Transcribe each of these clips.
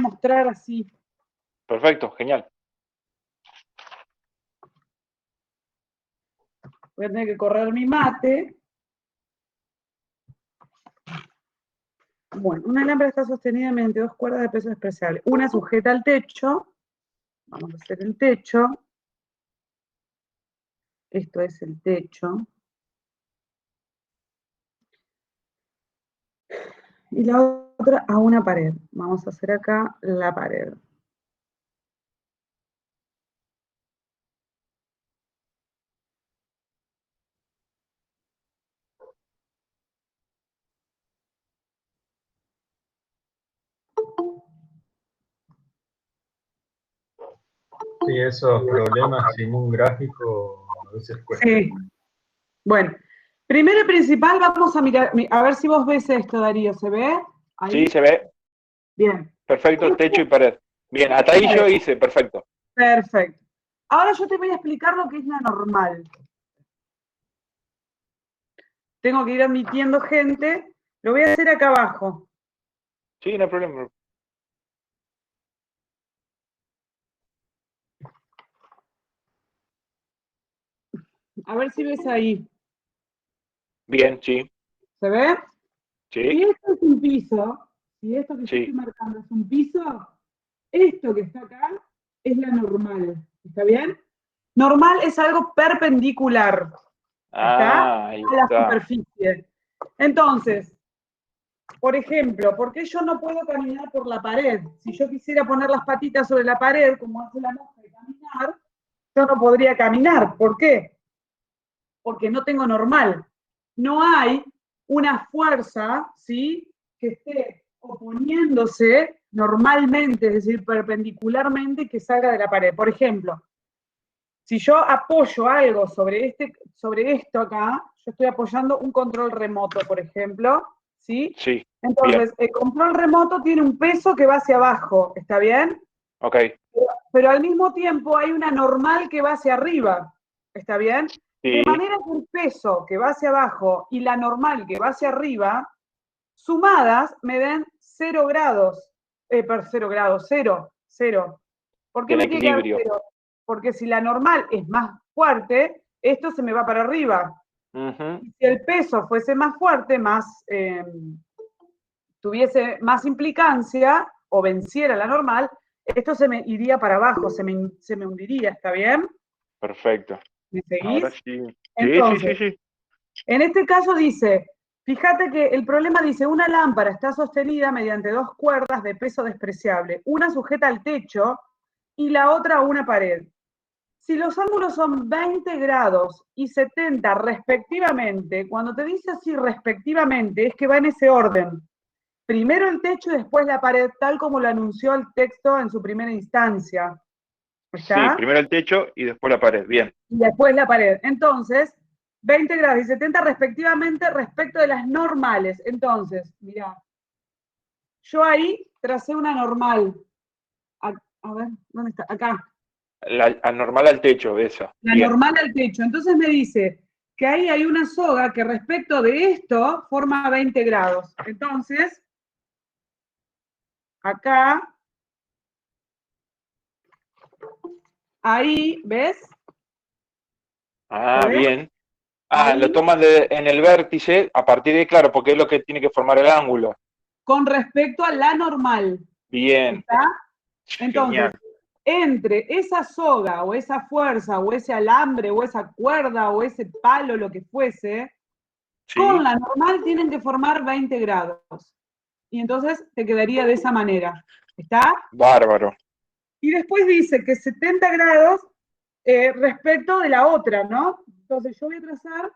mostrar así. Perfecto, genial. Voy a tener que correr mi mate. Bueno, una lámpara está sostenida mediante dos cuerdas de peso despreciable. Una sujeta al techo. Vamos a hacer el techo. Esto es el techo. Y la otra a una pared. Vamos a hacer acá la pared. Sí, esos problemas sin un gráfico a veces cuesta. Sí. Bueno, primero y principal vamos a mirar, a ver si vos ves esto, Darío, ¿se ve? Ahí. Sí, se ve. Bien. Perfecto, techo y pared. Bien, hasta ahí yo hice, perfecto. Perfecto. Ahora yo te voy a explicar lo que es la normal. Tengo que ir admitiendo gente. Lo voy a hacer acá abajo. Sí, no hay problema. A ver si ves ahí. Bien, sí. ¿Se ve? Si Sí, esto es un piso, si esto que yo sí. estoy marcando es un piso, esto que está acá es la normal. ¿Está bien? Normal es algo perpendicular. ¿Está? Ahí A la está. superficie. Entonces, por ejemplo, ¿por qué yo no puedo caminar por la pared? Si yo quisiera poner las patitas sobre la pared, como hace la mosca, y caminar, yo no podría caminar. ¿Por qué? Porque no tengo normal. No hay una fuerza, ¿sí?, que esté oponiéndose normalmente, es decir, perpendicularmente, que salga de la pared. Por ejemplo, si yo apoyo algo sobre esto acá, yo estoy apoyando un control remoto, por ejemplo, ¿sí? Sí. Entonces, el control remoto tiene un peso que va hacia abajo, ¿está bien? Ok. Pero al mismo tiempo hay una normal que va hacia arriba, ¿está bien? Sí. De manera que el peso que va hacia abajo y la normal que va hacia arriba, sumadas me den 0 grados. 0 grados, 0, 0. ¿Por qué Tiene me tiene que dar equilibrio. 0? Porque si la normal es más fuerte, esto se me va para arriba. Y si el peso fuese más fuerte, tuviese más implicancia, o venciera la normal, esto se me iría para abajo, se me hundiría, ¿está bien? Perfecto. ¿Me seguís? Ahora sí. Entonces, Sí. en este caso dice, fíjate que el problema dice, una lámpara está sostenida mediante dos cuerdas de peso despreciable, una sujeta al techo y la otra a una pared. Si los ángulos son 20 grados y 70 respectivamente, cuando te dice así respectivamente, es que va en ese orden. Primero el techo y después la pared, tal como lo anunció el texto en su primera instancia. ¿Está? Sí, primero el techo y después la pared. Bien. Y después la pared. Entonces, 20 grados y 70 respectivamente respecto de las normales. Entonces, mirá, yo ahí tracé una normal. A ver, ¿dónde está? Acá. La normal al techo, esa. La Bien. normal al techo. Entonces me dice que ahí hay una soga que respecto de esto forma 20 grados. Entonces, acá, ahí, ¿ves? Ah, bien. Ahí, Lo tomas en el vértice, a partir de, claro, porque es lo que tiene que formar el ángulo. con respecto a la normal. Bien. ¿Está? Entonces, Genial. entre esa soga o esa fuerza o ese alambre o esa cuerda o ese palo, lo que fuese, Sí. con la normal tienen que formar 20 grados. Y entonces te quedaría de esa manera. ¿Está? Bárbaro. Y después dice que 70 grados respecto de la otra, ¿no? Entonces yo voy a trazar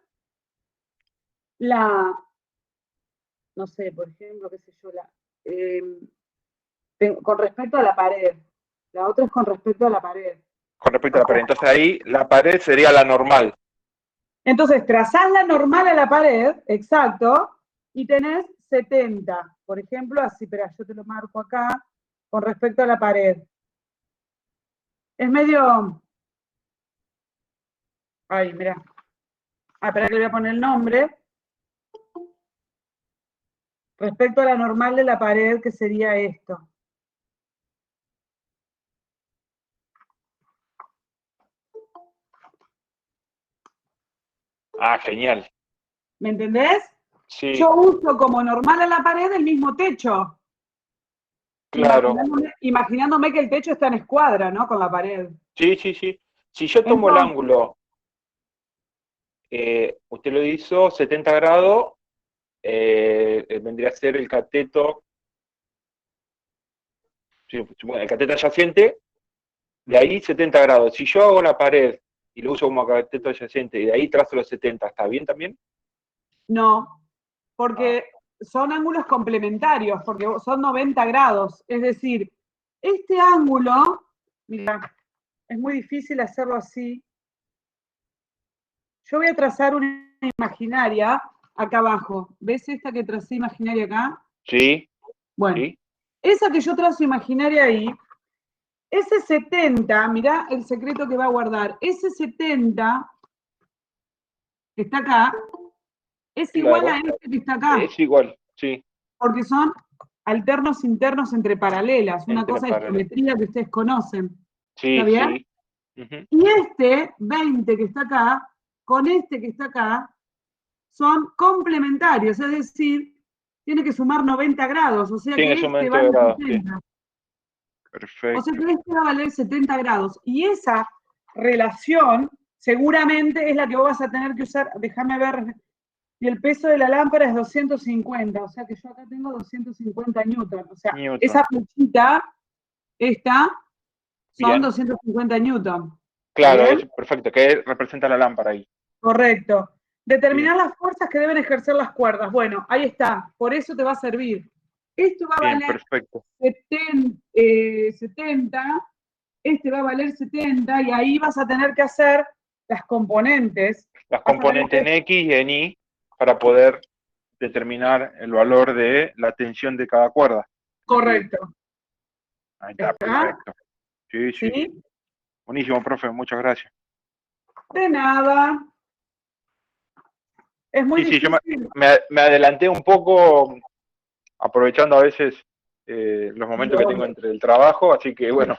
no sé, por ejemplo, qué sé yo, con respecto a la pared. La otra es con respecto a la pared. Con respecto a la pared. Entonces ahí la pared sería la normal. Entonces trazás la normal a la pared, exacto, y tenés 70. Por ejemplo, así, espera, yo te lo marco acá, con respecto a la pared. Es medio... Ay, mirá. Espera que le voy a poner el nombre. Respecto a la normal de la pared, que sería esto. Ah, genial. ¿Me entendés? Sí, Yo uso como normal a la pared el mismo techo, claro. imaginándome que el techo está en escuadra, ¿no? Con la pared. Sí, sí, sí. Si yo tomo el Entonces, ángulo, usted lo hizo 70 grados, vendría a ser el cateto, sí, bueno, el cateto adyacente, de ahí 70 grados. Si yo hago la pared y lo uso como cateto adyacente y de ahí trazo los 70, ¿está bien también? no, Ah, porque son ángulos complementarios, porque son 90 grados. Es decir, este ángulo, mira, es muy difícil hacerlo así. Yo voy a trazar una imaginaria acá abajo. ¿Ves esta que tracé imaginaria acá? sí, Bueno, sí, esa que yo trazo imaginaria ahí, ese 70, mirá el secreto que va a guardar, ese 70 que está acá, es igual a claro. este que está acá, Es igual, sí, porque son alternos internos entre paralelas, una entre cosa de paralelos. geometría que ustedes conocen. ¿Está Sí, bien? sí. Ujú. Y este 20 que está acá, con este que está acá, son complementarios, es decir, tiene que sumar 90 grados, o sea Tiene que su este momento vale de grado, sí. 70. O sea Perfecto. que este va a valer 70 grados. Y esa relación seguramente es la que vos vas a tener que usar. Déjame ver. Y el peso de la lámpara es 250. O sea que yo acá tengo 250 newton. O sea, esa Newton. flechita, esta, son Bien. 250 newton. ¿Está Claro, bien? es perfecto, que representa la lámpara ahí. Correcto. Bien, Determinar las fuerzas que deben ejercer las cuerdas. Bueno, ahí está. Por eso te va a servir. Esto va a bien, valer perfecto. 70, este va a valer 70 y ahí vas a tener que hacer las componentes. Las Vas a tener componentes en X y en Y para poder determinar el valor de la tensión de cada cuerda. Bien. correcto. Ahí está, ¿Está? perfecto. Sí, sí. ¿Sí? Buenísimo, profe, muchas gracias. De nada. Es muy Sí, sí, yo difícil. me adelanté un poco aprovechando a veces los Y, momentos que tengo entre el trabajo, así que bueno,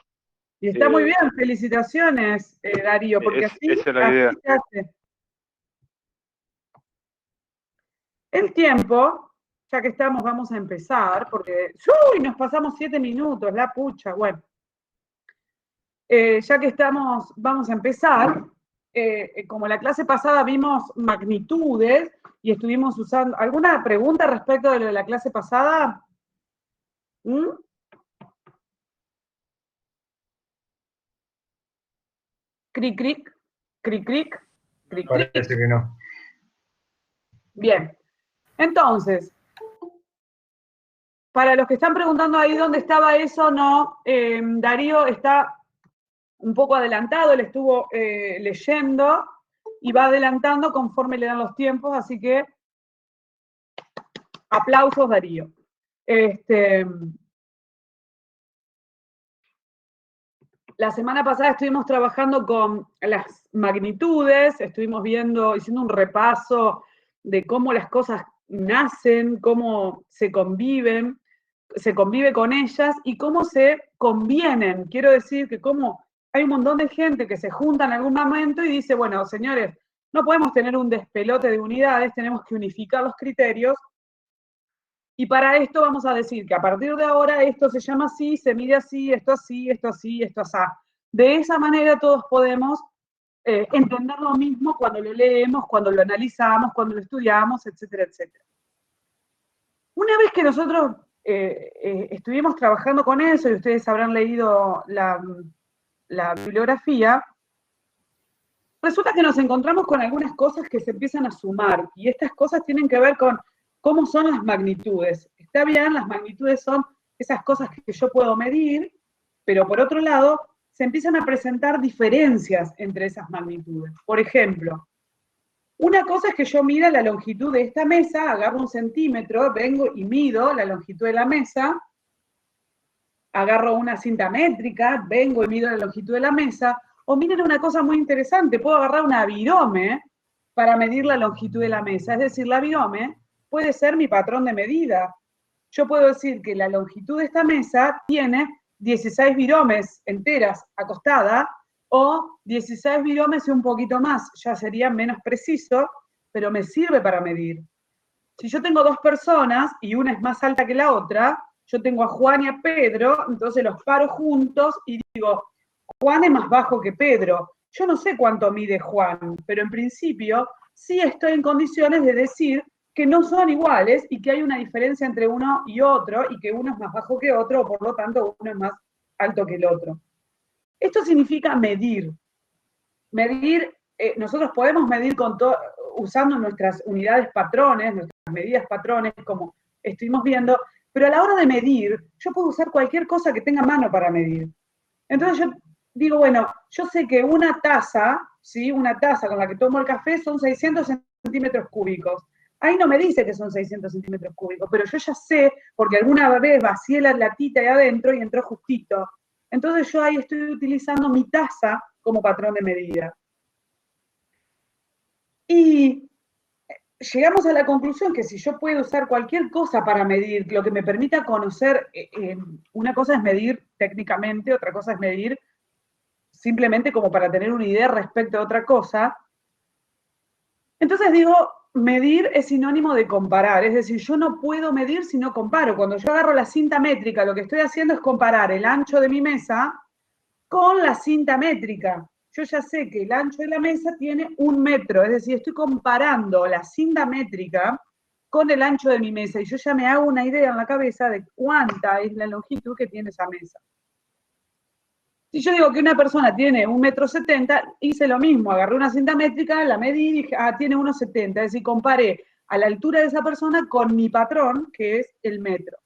y está muy eh, bien. Felicitaciones, Darío, porque esa es la así idea. se hace. El tiempo, ya que estamos, vamos a empezar, porque ¡uy! Nos pasamos 7 minutos, la pucha, bueno. Ya que estamos, vamos a empezar. Como la clase pasada vimos magnitudes y estuvimos usando. ¿Alguna pregunta respecto de lo de la clase pasada? ¿Mm? Cric, cric, cric, cric, cric, cric. Parece que no. Bien. Entonces, para los que están preguntando ahí dónde estaba eso, no, Darío está un poco adelantado, él estuvo leyendo y va adelantando conforme le dan los tiempos, así que aplausos, Darío. La semana pasada estuvimos trabajando con las magnitudes, estuvimos viendo, haciendo un repaso de cómo las cosas nacen, cómo se convive con ellas y cómo se convienen. Quiero decir que como hay un montón de gente que se junta en algún momento y dice, bueno, señores, no podemos tener un despelote de unidades, tenemos que unificar los criterios. Y para esto vamos a decir que a partir de ahora esto se llama así, se mide así, esto así, esto así, esto así. De esa manera todos podemos entender lo mismo cuando lo leemos, cuando lo analizamos, cuando lo estudiamos, etcétera, etcétera. Una vez que nosotros estuvimos trabajando con eso y ustedes habrán leído la bibliografía, resulta que nos encontramos con algunas cosas que se empiezan a sumar y estas cosas tienen que ver con cómo son las magnitudes. Está bien, las magnitudes son esas cosas que yo puedo medir, pero por otro lado, se empiezan a presentar diferencias entre esas magnitudes. Por ejemplo, una cosa es que yo mida la longitud de esta mesa, agarro un centímetro, vengo y mido la longitud de la mesa, agarro una cinta métrica, vengo y mido la longitud de la mesa, o miren una cosa muy interesante, puedo agarrar una virome para medir la longitud de la mesa, es decir, la virome puede ser mi patrón de medida. Yo puedo decir que la longitud de esta mesa tiene 16 viromes enteras acostada, o 16 viromes y un poquito más, ya sería menos preciso, pero me sirve para medir. Si yo tengo dos personas y una es más alta que la otra, yo tengo a Juan y a Pedro, entonces los paro juntos y digo, Juan es más bajo que Pedro. Yo no sé cuánto mide Juan, pero en principio sí estoy en condiciones de decir que no son iguales y que hay una diferencia entre uno y otro y que uno es más bajo que otro, o por lo tanto uno es más alto que el otro. Esto significa medir. Medir, nosotros podemos medir usando nuestras unidades patrones, nuestras medidas patrones, como estuvimos viendo, pero a la hora de medir, yo puedo usar cualquier cosa que tenga mano para medir. Entonces yo digo, bueno, yo sé que una taza, ¿sí? Una taza con la que tomo el café son 600 centímetros cúbicos. Ahí no me dice que son 600 centímetros cúbicos, pero yo ya sé, porque alguna vez vacié la latita ahí adentro y entró justito. Entonces yo ahí estoy utilizando mi taza como patrón de medida. Y llegamos a la conclusión que si yo puedo usar cualquier cosa para medir, lo que me permita conocer, una cosa es medir técnicamente, otra cosa es medir simplemente como para tener una idea respecto a otra cosa. Entonces digo, medir es sinónimo de comparar, es decir, yo no puedo medir si no comparo. Cuando yo agarro la cinta métrica, lo que estoy haciendo es comparar el ancho de mi mesa con la cinta métrica. Yo ya sé que el ancho de la mesa tiene 1 metro, es decir, estoy comparando la cinta métrica con el ancho de mi mesa y yo ya me hago una idea en la cabeza de cuánta es la longitud que tiene esa mesa. Si yo digo que una persona tiene 1,70 m, hice lo mismo, agarré una cinta métrica, la medí y dije, tiene 1,70 m, es decir, comparé a la altura de esa persona con mi patrón, que es el metro.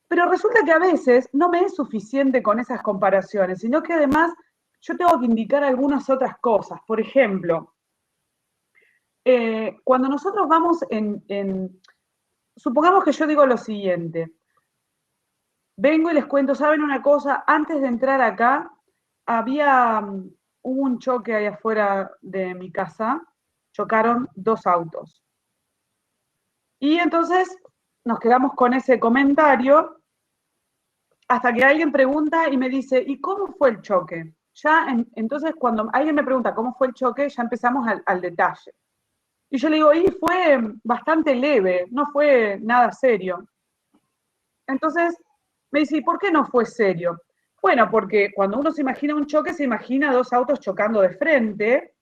Pero resulta que a veces no me es suficiente con esas comparaciones, sino que además yo tengo que indicar algunas otras cosas. Por ejemplo, cuando nosotros vamos supongamos que yo digo lo siguiente, vengo y les cuento, ¿saben una cosa? Antes de entrar acá, hubo un choque ahí afuera de mi casa, chocaron 2 autos. Y entonces nos quedamos con ese comentario hasta que alguien pregunta y me dice, ¿y cómo fue el choque? Entonces cuando alguien me pregunta cómo fue el choque, ya empezamos al detalle. Y yo le digo, y fue bastante leve, no fue nada serio. Entonces me dice, ¿y por qué no fue serio? Bueno, porque cuando uno se imagina un choque, se imagina 2 autos chocando de frente,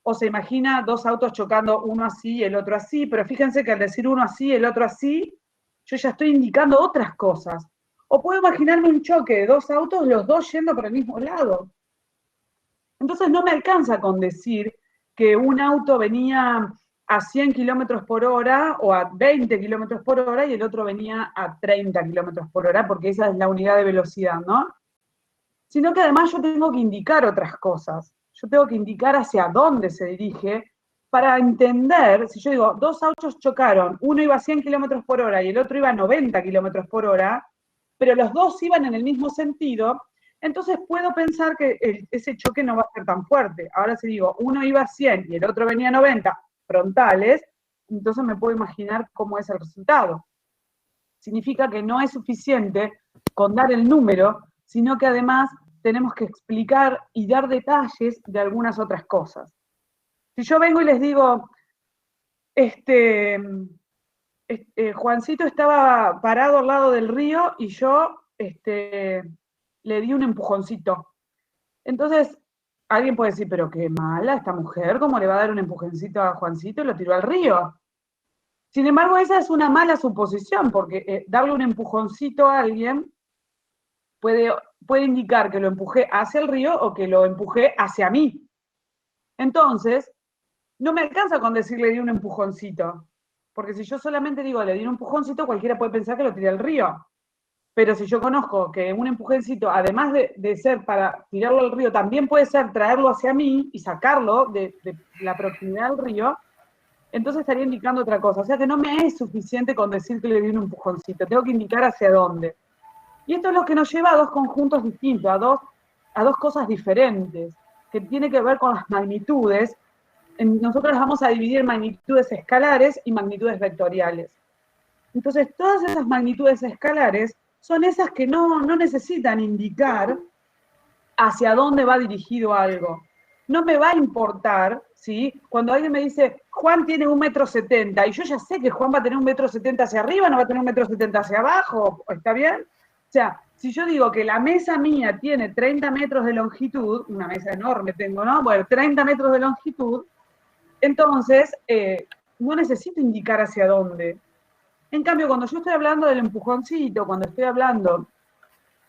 o se imagina 2 autos chocando uno así y el otro así, pero fíjense que al decir uno así y el otro así, yo ya estoy indicando otras cosas. O puedo imaginarme un choque de 2 autos, los dos yendo por el mismo lado. Entonces no me alcanza con decir que un auto venía a 100 kilómetros por hora o a 20 kilómetros por hora y el otro venía a 30 kilómetros por hora, porque esa es la unidad de velocidad, ¿no? Sino que además yo tengo que indicar otras cosas. Yo tengo que indicar hacia dónde se dirige para entender, si yo digo, 2 autos chocaron, uno iba a 100 kilómetros por hora y el otro iba a 90 kilómetros por hora, pero los dos iban en el mismo sentido, entonces puedo pensar que ese choque no va a ser tan fuerte. Ahora si digo, uno iba a 100 y el otro venía a 90 frontales, entonces me puedo imaginar cómo es el resultado. Significa que no es suficiente con dar el número, sino que además tenemos que explicar y dar detalles de algunas otras cosas. Si yo vengo y les digo, Juancito estaba parado al lado del río y yo le di un empujoncito. Entonces, alguien puede decir, pero qué mala esta mujer, ¿cómo le va a dar un empujoncito a Juancito y lo tiró al río? Sin embargo, esa es una mala suposición, porque darle un empujoncito a alguien puede indicar que lo empujé hacia el río o que lo empujé hacia mí. Entonces, no me alcanza con decirle di un empujoncito, porque si yo solamente digo le di un empujoncito, cualquiera puede pensar que lo tiré al río. Pero si yo conozco que un empujoncito, además de ser para tirarlo al río, también puede ser traerlo hacia mí y sacarlo de la proximidad del río, entonces estaría indicando otra cosa. O sea que no me es suficiente con decir que le di un empujoncito, tengo que indicar hacia dónde. Y esto es lo que nos lleva a 2 conjuntos distintos, a dos cosas diferentes, que tiene que ver con las magnitudes. Nosotros las vamos a dividir en magnitudes escalares y magnitudes vectoriales. Entonces, todas esas magnitudes escalares son esas que no necesitan indicar hacia dónde va dirigido algo. no me va a importar, ¿sí? Cuando alguien me dice, Juan tiene 1,70 m, y yo ya sé que Juan va a tener 1,70 m hacia arriba, no va a tener 1,70 m hacia abajo, ¿está bien? O sea, si yo digo que la mesa mía tiene 30 metros de longitud, una mesa enorme tengo, ¿no? Bueno, 30 metros de longitud, entonces no necesito indicar hacia dónde. En cambio, cuando yo estoy hablando del empujoncito, cuando estoy hablando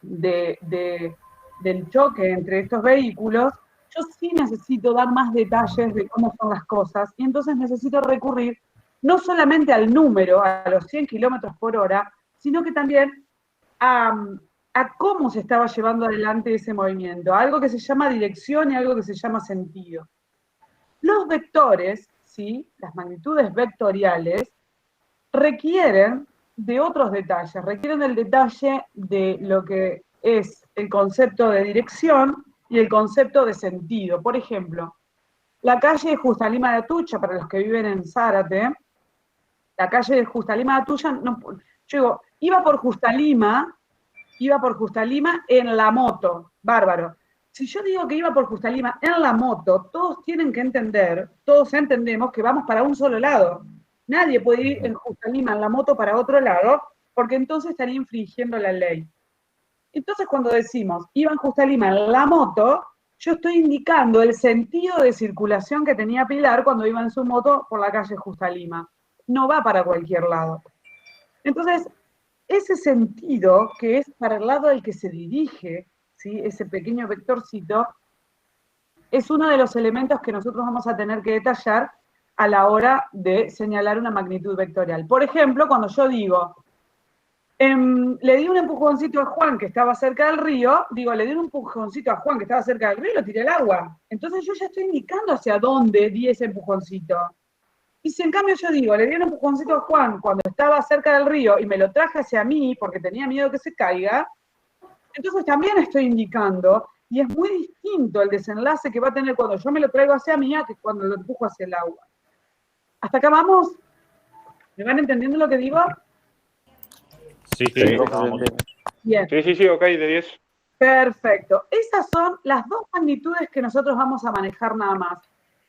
del choque entre estos vehículos, yo sí necesito dar más detalles de cómo son las cosas, y entonces necesito recurrir no solamente al número, a los 100 kilómetros por hora, sino que también a cómo se estaba llevando adelante ese movimiento, algo que se llama dirección y algo que se llama sentido. Los vectores, ¿sí? Las magnitudes vectoriales, requieren de otros detalles, requieren del detalle de lo que es el concepto de dirección y el concepto de sentido. Por ejemplo, la calle de Justa Lima de Atucha, para los que viven en Zárate, la calle de Justa Lima de Atucha, no, yo digo, iba por Justa Lima en la moto, bárbaro. Si yo digo que iba por Justa Lima en la moto, todos tienen que entender, todos entendemos que vamos para un solo lado. Nadie puede ir en Justa Lima en la moto para otro lado, porque entonces estaría infringiendo la ley. Entonces, cuando decimos iba en Justa Lima en la moto, yo estoy indicando el sentido de circulación que tenía Pilar cuando iba en su moto por la calle Justa Lima. No va para cualquier lado. Entonces, ese sentido, que es para el lado al que se dirige, ¿sí? Ese pequeño vectorcito, es uno de los elementos que nosotros vamos a tener que detallar a la hora de señalar una magnitud vectorial. Por ejemplo, cuando yo digo, le di un empujoncito a Juan que estaba cerca del río, digo, le di un empujoncito a Juan que estaba cerca del río y lo tiré al agua. Entonces yo ya estoy indicando hacia dónde di ese empujoncito. Y si en cambio yo digo, le di un empujoncito a Juan cuando estaba cerca del río y me lo traje hacia mí porque tenía miedo que se caiga, entonces también estoy indicando, y es muy distinto el desenlace que va a tener cuando yo me lo traigo hacia mí a que cuando lo empujo hacia el agua. ¿Hasta acá vamos? ¿Me van entendiendo lo que digo? Sí, vamos. Bien. Sí, ok, de 10. Perfecto. Esas son las dos magnitudes que nosotros vamos a manejar nada más.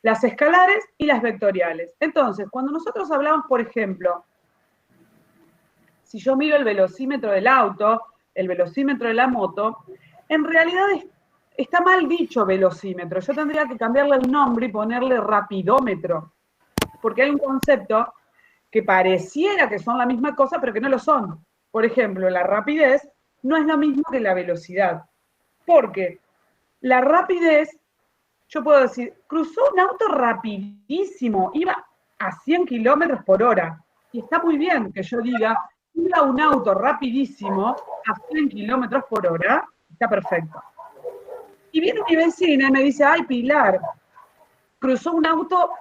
Las escalares y las vectoriales. Entonces, cuando nosotros hablamos, por ejemplo, si yo miro el velocímetro del auto, el velocímetro de la moto, en realidad está mal dicho velocímetro. Yo tendría que cambiarle el nombre y ponerle rapidómetro. Porque hay un concepto que pareciera que son la misma cosa, pero que no lo son. Por ejemplo, la rapidez no es lo mismo que la velocidad. Porque la rapidez, yo puedo decir, cruzó un auto rapidísimo, iba a 100 kilómetros por hora. Y está muy bien que yo diga, iba un auto rapidísimo a 100 kilómetros por hora, está perfecto. Y viene mi vecina y me dice, ay, Pilar, cruzó un auto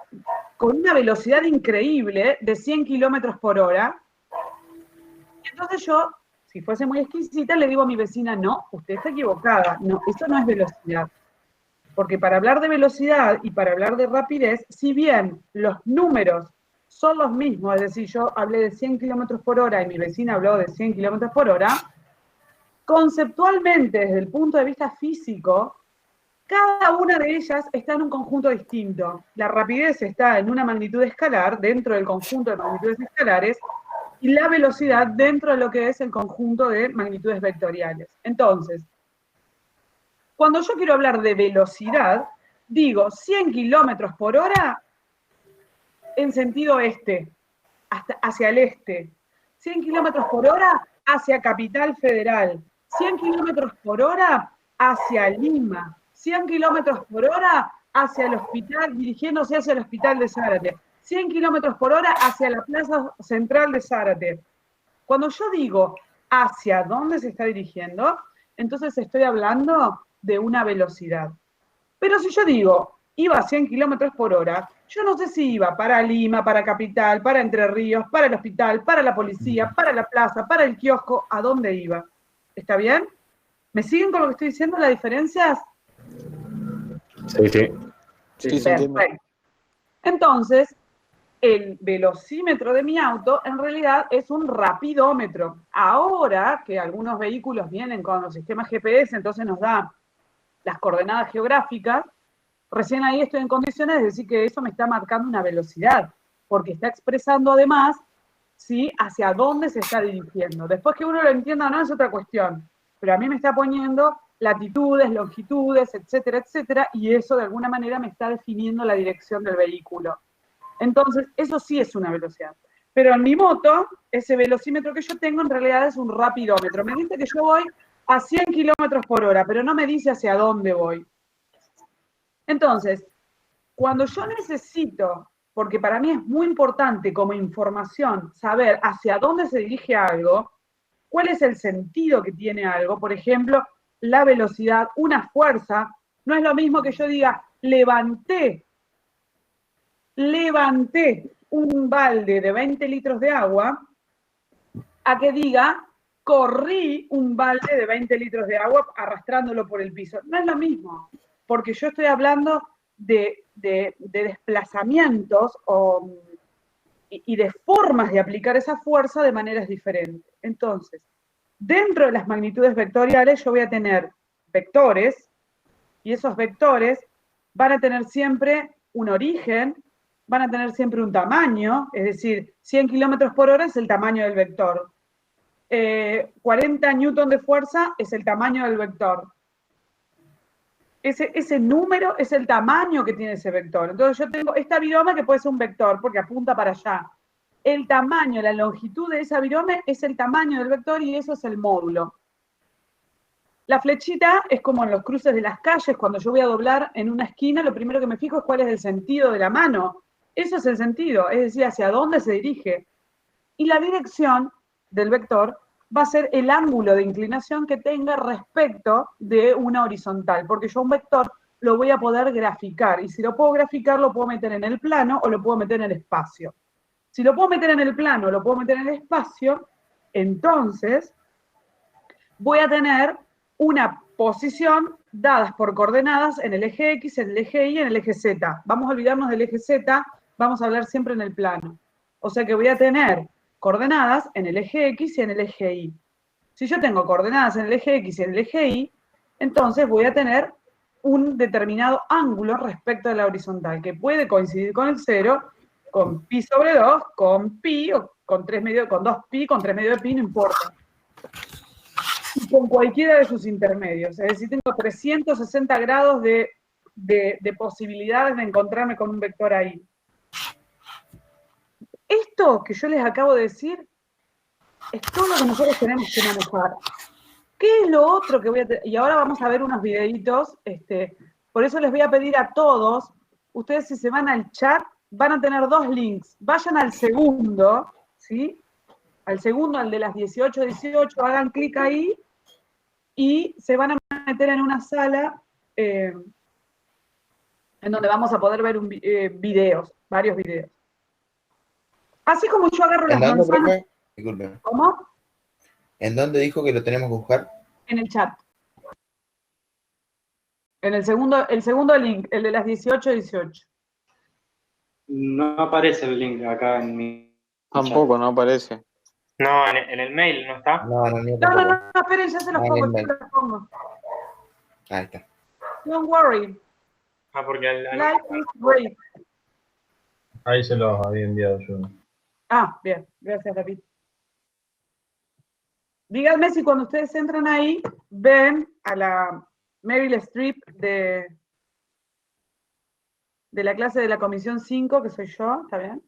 con una velocidad increíble de 100 kilómetros por hora. Y entonces yo, si fuese muy exquisita, le digo a mi vecina, no, usted está equivocada, no, eso no es velocidad. Porque para hablar de velocidad y para hablar de rapidez, si bien los números son los mismos, es decir, yo hablé de 100 kilómetros por hora y mi vecina habló de 100 kilómetros por hora, conceptualmente, desde el punto de vista físico, cada una de ellas está en un conjunto distinto. La rapidez está en una magnitud escalar, dentro del conjunto de magnitudes escalares, y la velocidad dentro de lo que es el conjunto de magnitudes vectoriales. Entonces, cuando yo quiero hablar de velocidad, digo 100 kilómetros por hora en sentido este, hacia el este. 100 kilómetros por hora hacia Capital Federal. 100 kilómetros por hora hacia Lima. 100 kilómetros por hora hacia el hospital, dirigiéndose hacia el hospital de Zárate. 100 kilómetros por hora hacia la plaza central de Zárate. Cuando yo digo hacia dónde se está dirigiendo, entonces estoy hablando de una velocidad. Pero si yo digo, iba a 100 kilómetros por hora, yo no sé si iba para Lima, para Capital, para Entre Ríos, para el hospital, para la policía, para la plaza, para el kiosco, ¿a dónde iba? ¿Está bien? ¿Me siguen con lo que estoy diciendo, las diferencias? Sí. Perfecto. Entonces, el velocímetro de mi auto en realidad es un rapidómetro. Ahora que algunos vehículos vienen con los sistemas GPS, entonces nos da las coordenadas geográficas, recién ahí estoy en condiciones de decir que eso me está marcando una velocidad, porque está expresando además, ¿sí?, hacia dónde se está dirigiendo. Después que uno lo entienda o no es otra cuestión, pero a mí me está poniendo latitudes, longitudes, etcétera, etcétera, y eso de alguna manera me está definiendo la dirección del vehículo. Entonces, eso sí es una velocidad. Pero en mi moto, ese velocímetro que yo tengo en realidad es un rapidómetro. Me dice que yo voy a 100 kilómetros por hora, pero no me dice hacia dónde voy. Entonces, cuando yo necesito, porque para mí es muy importante como información saber hacia dónde se dirige algo, cuál es el sentido que tiene algo, por ejemplo, la velocidad, una fuerza, no es lo mismo que yo diga, levanté un balde de 20 litros de agua, a que diga, corrí un balde de 20 litros de agua arrastrándolo por el piso. No es lo mismo, porque yo estoy hablando de desplazamientos y de formas de aplicar esa fuerza de maneras diferentes. Entonces, dentro de las magnitudes vectoriales yo voy a tener vectores, y esos vectores van a tener siempre un origen, van a tener siempre un tamaño, es decir, 100 kilómetros por hora es el tamaño del vector. 40 newton de fuerza es el tamaño del vector. Ese número es el tamaño que tiene ese vector. Entonces yo tengo esta virome que puede ser un vector porque apunta para allá. El tamaño, la longitud de esa virome es el tamaño del vector y eso es el módulo. La flechita es como en los cruces de las calles, cuando yo voy a doblar en una esquina, lo primero que me fijo es cuál es el sentido de la mano. Eso es el sentido, es decir, hacia dónde se dirige. Y la dirección del vector va a ser el ángulo de inclinación que tenga respecto de una horizontal, porque yo un vector lo voy a poder graficar, y si lo puedo graficar lo puedo meter en el plano o lo puedo meter en el espacio. Si lo puedo meter en el plano o lo puedo meter en el espacio, entonces voy a tener una posición dadas por coordenadas en el eje X, en el eje Y y en el eje Z. Vamos a olvidarnos del eje Z, vamos a hablar siempre en el plano. O sea que voy a tener coordenadas en el eje X y en el eje Y. Si yo tengo coordenadas en el eje X y en el eje Y, entonces voy a tener un determinado ángulo respecto de la horizontal, que puede coincidir con el 0, con pi sobre 2, con pi, o con 3 medio, con 2 pi, con 3 medio de pi, no importa. Y con cualquiera de sus intermedios. Es decir, tengo 360 grados de posibilidades de encontrarme con un vector ahí. Esto que yo les acabo de decir es todo lo que nosotros tenemos que manejar. ¿Qué es lo otro que voy a tener? Y ahora vamos a ver unos videitos, por eso les voy a pedir a todos, ustedes si se van al chat, van a tener 2 links. Vayan al segundo, ¿sí? Al segundo, al de las 18:18, hagan clic ahí y se van a meter en una sala en donde vamos a poder ver videos, varios videos. Así como yo agarro las manzanas... Profe? Disculpe. ¿Cómo? ¿En dónde dijo que lo tenemos que buscar? En el chat. En el segundo link, el de las 18:18. No aparece el link acá en mi Tampoco, no aparece. No, en el mail no está. No, No, esperen, ya se los pongo, ya se los pongo. Ahí está. Don't worry. Porque Life is great. Ahí se los había enviado yo. Ah, bien, gracias, David. Díganme si cuando ustedes entran ahí, ven a la Meryl Streep de la clase de la Comisión 5, que soy yo, ¿está bien?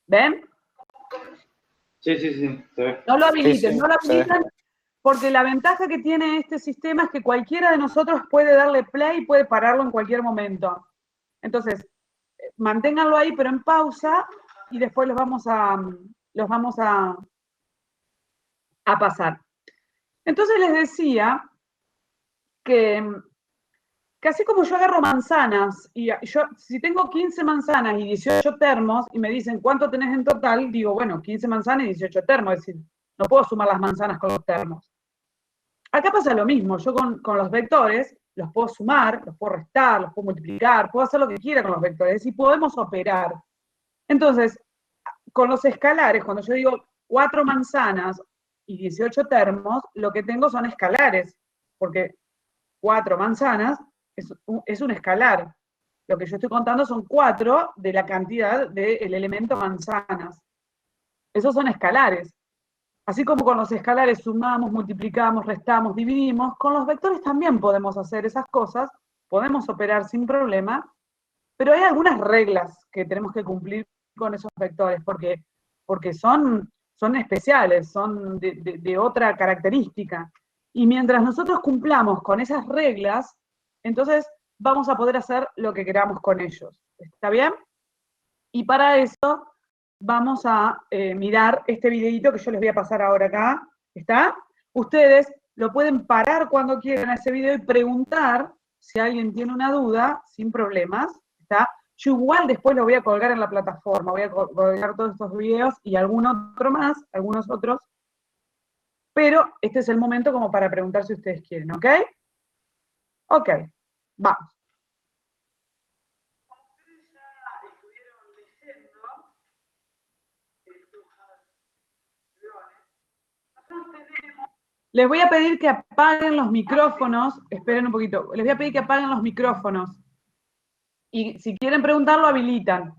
¿Ven? Sí, se ve. No lo habiliten, Sí, no lo sí, habilitan, porque la ventaja que tiene este sistema es que cualquiera de nosotros puede darle play y puede pararlo en cualquier momento. Entonces, manténganlo ahí, pero en pausa, y después los vamos a pasar. Entonces les decía que así como yo agarro manzanas, y yo, si tengo 15 manzanas y 18 termos, y me dicen cuánto tenés en total, digo, bueno, 15 manzanas y 18 termos, es decir, no puedo sumar las manzanas con los termos. Acá pasa lo mismo, yo con los vectores los puedo sumar, los puedo restar, los puedo multiplicar, puedo hacer lo que quiera con los vectores, es decir, podemos operar. Entonces, con los escalares, cuando yo digo 4 manzanas y 18 termos, lo que tengo son escalares, porque 4 manzanas, es un escalar. Lo que yo estoy contando son 4 de la cantidad del elemento manzanas. Esos son escalares. Así como con los escalares sumamos, multiplicamos, restamos, dividimos, con los vectores también podemos hacer esas cosas, podemos operar sin problema, pero hay algunas reglas que tenemos que cumplir con esos vectores, porque son especiales, son de otra característica. Y mientras nosotros cumplamos con esas reglas, entonces vamos a poder hacer lo que queramos con ellos. ¿Está bien? Y para eso vamos a mirar este videito que yo les voy a pasar ahora acá. ¿Está? Ustedes lo pueden parar cuando quieran ese video y preguntar si alguien tiene una duda, sin problemas. ¿Está? Yo igual después lo voy a colgar en la plataforma, voy a colgar todos estos videos y algunos otros, pero este es el momento como para preguntar si ustedes quieren, ¿ok? Ok, vamos. Les voy a pedir que apaguen los micrófonos, esperen un poquito, les voy a pedir que apaguen los micrófonos. Y si quieren preguntar, lo habilitan.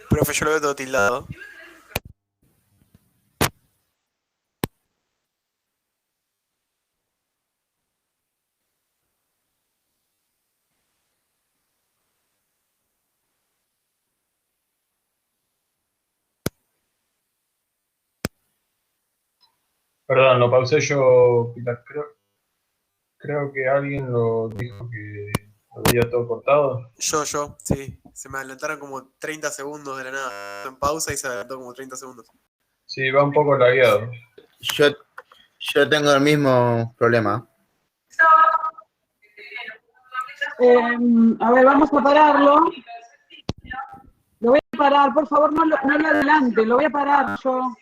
Profe, yo lo veo todo tildado. Perdón, lo pausé yo, Pilar. Creo que alguien lo dijo que lo veía todo cortado. Yo, sí. Se me adelantaron como 30 segundos de la nada. En pausa y se adelantó como 30 segundos. Sí, va un poco lagueado. Yo tengo el mismo problema. A ver, vamos a pararlo. Lo voy a parar, por favor, no lo adelante, lo voy a parar yo.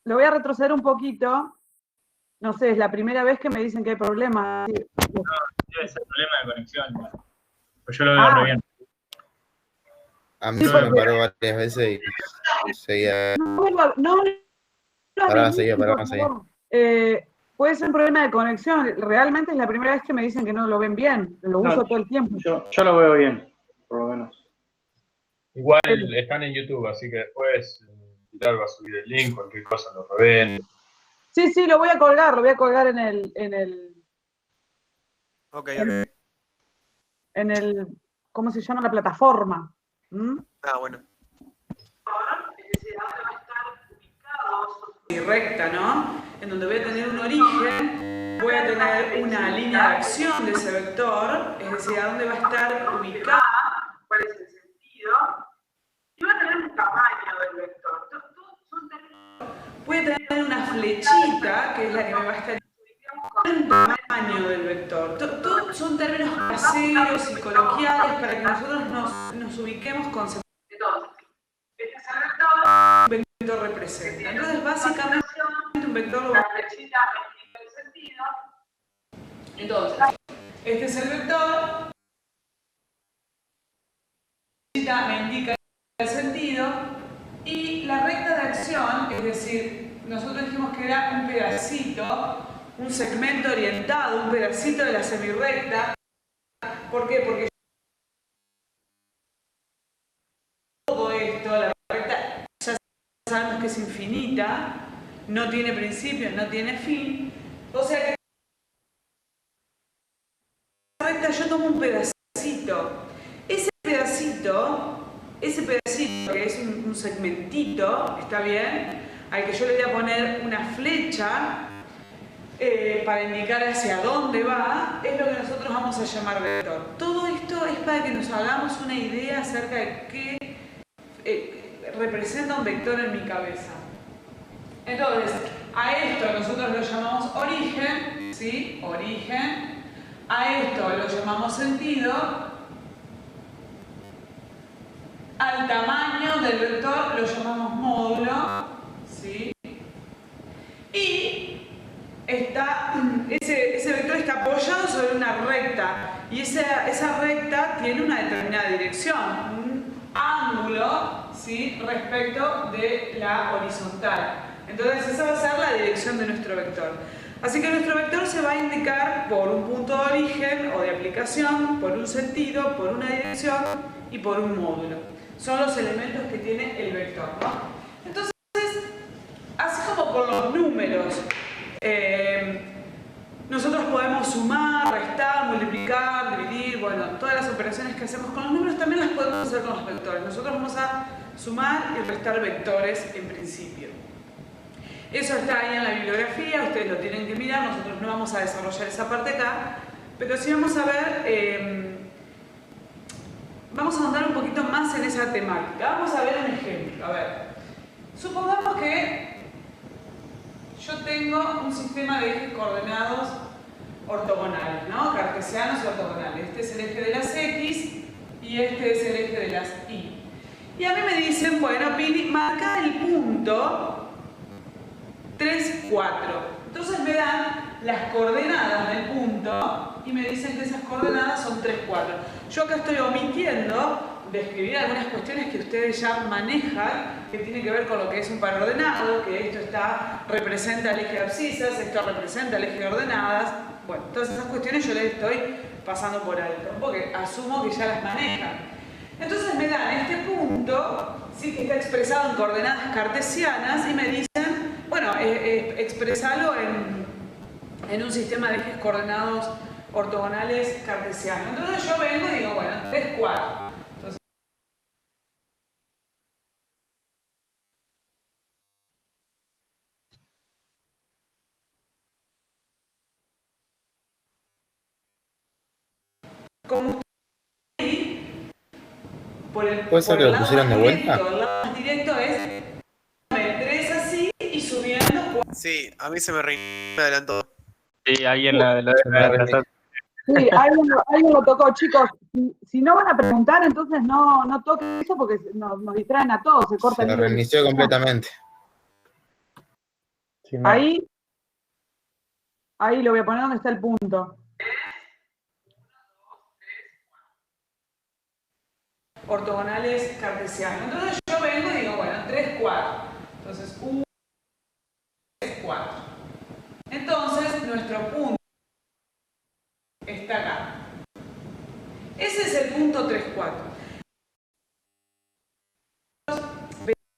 Lo voy a retroceder un poquito. No sé, es la primera vez que me dicen que hay problemas. No, debe ser problema de conexión. Pues yo lo veo re bien. A mí se me paró varias veces y seguía. Pará, seguía. Puede ser un problema de conexión. Realmente es la primera vez que me dicen que no lo ven bien. Lo uso todo el tiempo. Yo lo veo bien, por lo menos. Igual están en YouTube, así que después Pilar va a subir el link, cualquier cosa lo revén. Sí, lo voy a colgar en el. Ok. En el, ¿cómo se llama? La plataforma. Ah, bueno. Y recta, ¿no? En donde voy a tener un origen, voy a tener una línea de acción de ese vector, es decir, a dónde va a estar ubicada, cuál es el sentido, y va a tener un tamaño del vector. Voy a tener una flechita, que es la que me va a estar indicando el tamaño del vector. Todos son términos caseros y coloquiales para que nosotros nos ubiquemos conceptualmente. Entonces, este es el vector, un vector representa. Entonces, básicamente, un vector lo va a flechita me indica el sentido. Entonces, este es el vector. La flechita me indica del sentido, y la recta de acción, es decir, nosotros dijimos que era un pedacito, un segmento orientado, un pedacito de la semirrecta. ¿Por qué? Porque todo esto, la recta, ya sabemos que es infinita, no tiene principio, no tiene fin, o sea que la recta yo tomo un pedacito. Ese pedacito que es un segmentito, ¿está bien? Al que yo le voy a poner una flecha para indicar hacia dónde va, es lo que nosotros vamos a llamar vector. Todo esto es para que nos hagamos una idea acerca de qué representa un vector en mi cabeza. Entonces, a esto nosotros lo llamamos origen, ¿sí? Origen. A esto lo llamamos sentido. Al tamaño del vector lo llamamos módulo, ¿sí? Y ese vector está apoyado sobre una recta, y esa recta tiene una determinada dirección, un ángulo, ¿sí? Respecto de la horizontal. Entonces esa va a ser la dirección de nuestro vector. Así que nuestro vector se va a indicar por un punto de origen o de aplicación, por un sentido, por una dirección y por un módulo. Son los elementos que tiene el vector, ¿no? Entonces, así como con los números, nosotros podemos sumar, restar, multiplicar, dividir, bueno, todas las operaciones que hacemos con los números también las podemos hacer con los vectores. Nosotros vamos a sumar y restar vectores en principio. Eso está ahí en la bibliografía, ustedes lo tienen que mirar, nosotros no vamos a desarrollar esa parte acá, pero sí vamos a ver, vamos a andar un poquito más en esa temática. Vamos a ver un ejemplo. A ver, supongamos que yo tengo un sistema de ejes coordenados ortogonales, ¿no? Cartesianos y ortogonales. Este es el eje de las X y este es el eje de las Y. Y a mí me dicen, bueno, Pini, marca el punto 3, 4. Entonces me dan las coordenadas del punto y me dicen que esas coordenadas son 3, 4. Yo acá estoy omitiendo de escribir algunas cuestiones que ustedes ya manejan, que tienen que ver con lo que es un par ordenado, que esto representa el eje de abscisas, esto representa el eje de ordenadas. Bueno, todas esas cuestiones yo les estoy pasando por alto, porque asumo que ya las manejan. Entonces me dan este punto, ¿sí? Que está expresado en coordenadas cartesianas y me dicen, bueno, expresalo en un sistema de ejes coordenados ortogonales cartesianos. Entonces yo vengo y digo, bueno, 3, 4. Entonces, como ¿Puede ser que lo pusieran de vuelta? El lado más directo es 3 así y subiendo 4. Sí, a mí se me adelantó. Sí, alguien la adelantó. Sí, alguien lo tocó, chicos. Si no van a preguntar, entonces no toquen eso porque nos distraen a todos, se corta Se el reinició completamente. Sí, no. Ahí lo voy a poner donde está el punto. Ortogonales cartesianos. Entonces yo vengo y digo, bueno, 3, 4. Entonces, 1, 3, 4. Entonces, nuestro punto está acá. Ese es el punto 3, 4.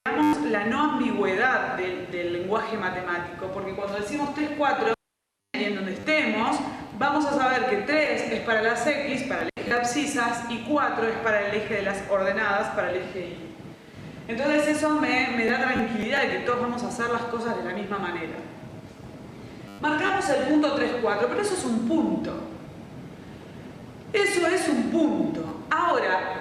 Veamos la no ambigüedad del lenguaje matemático, porque cuando decimos 3, 4, y en donde estemos, vamos a saber que 3 es para las X, para el eje de abscisas, y 4 es para el eje de las ordenadas, para el eje Y. Entonces eso me da tranquilidad de que todos vamos a hacer las cosas de la misma manera. Marcamos el punto 3, 4, pero eso es un punto. Eso es un punto. Ahora,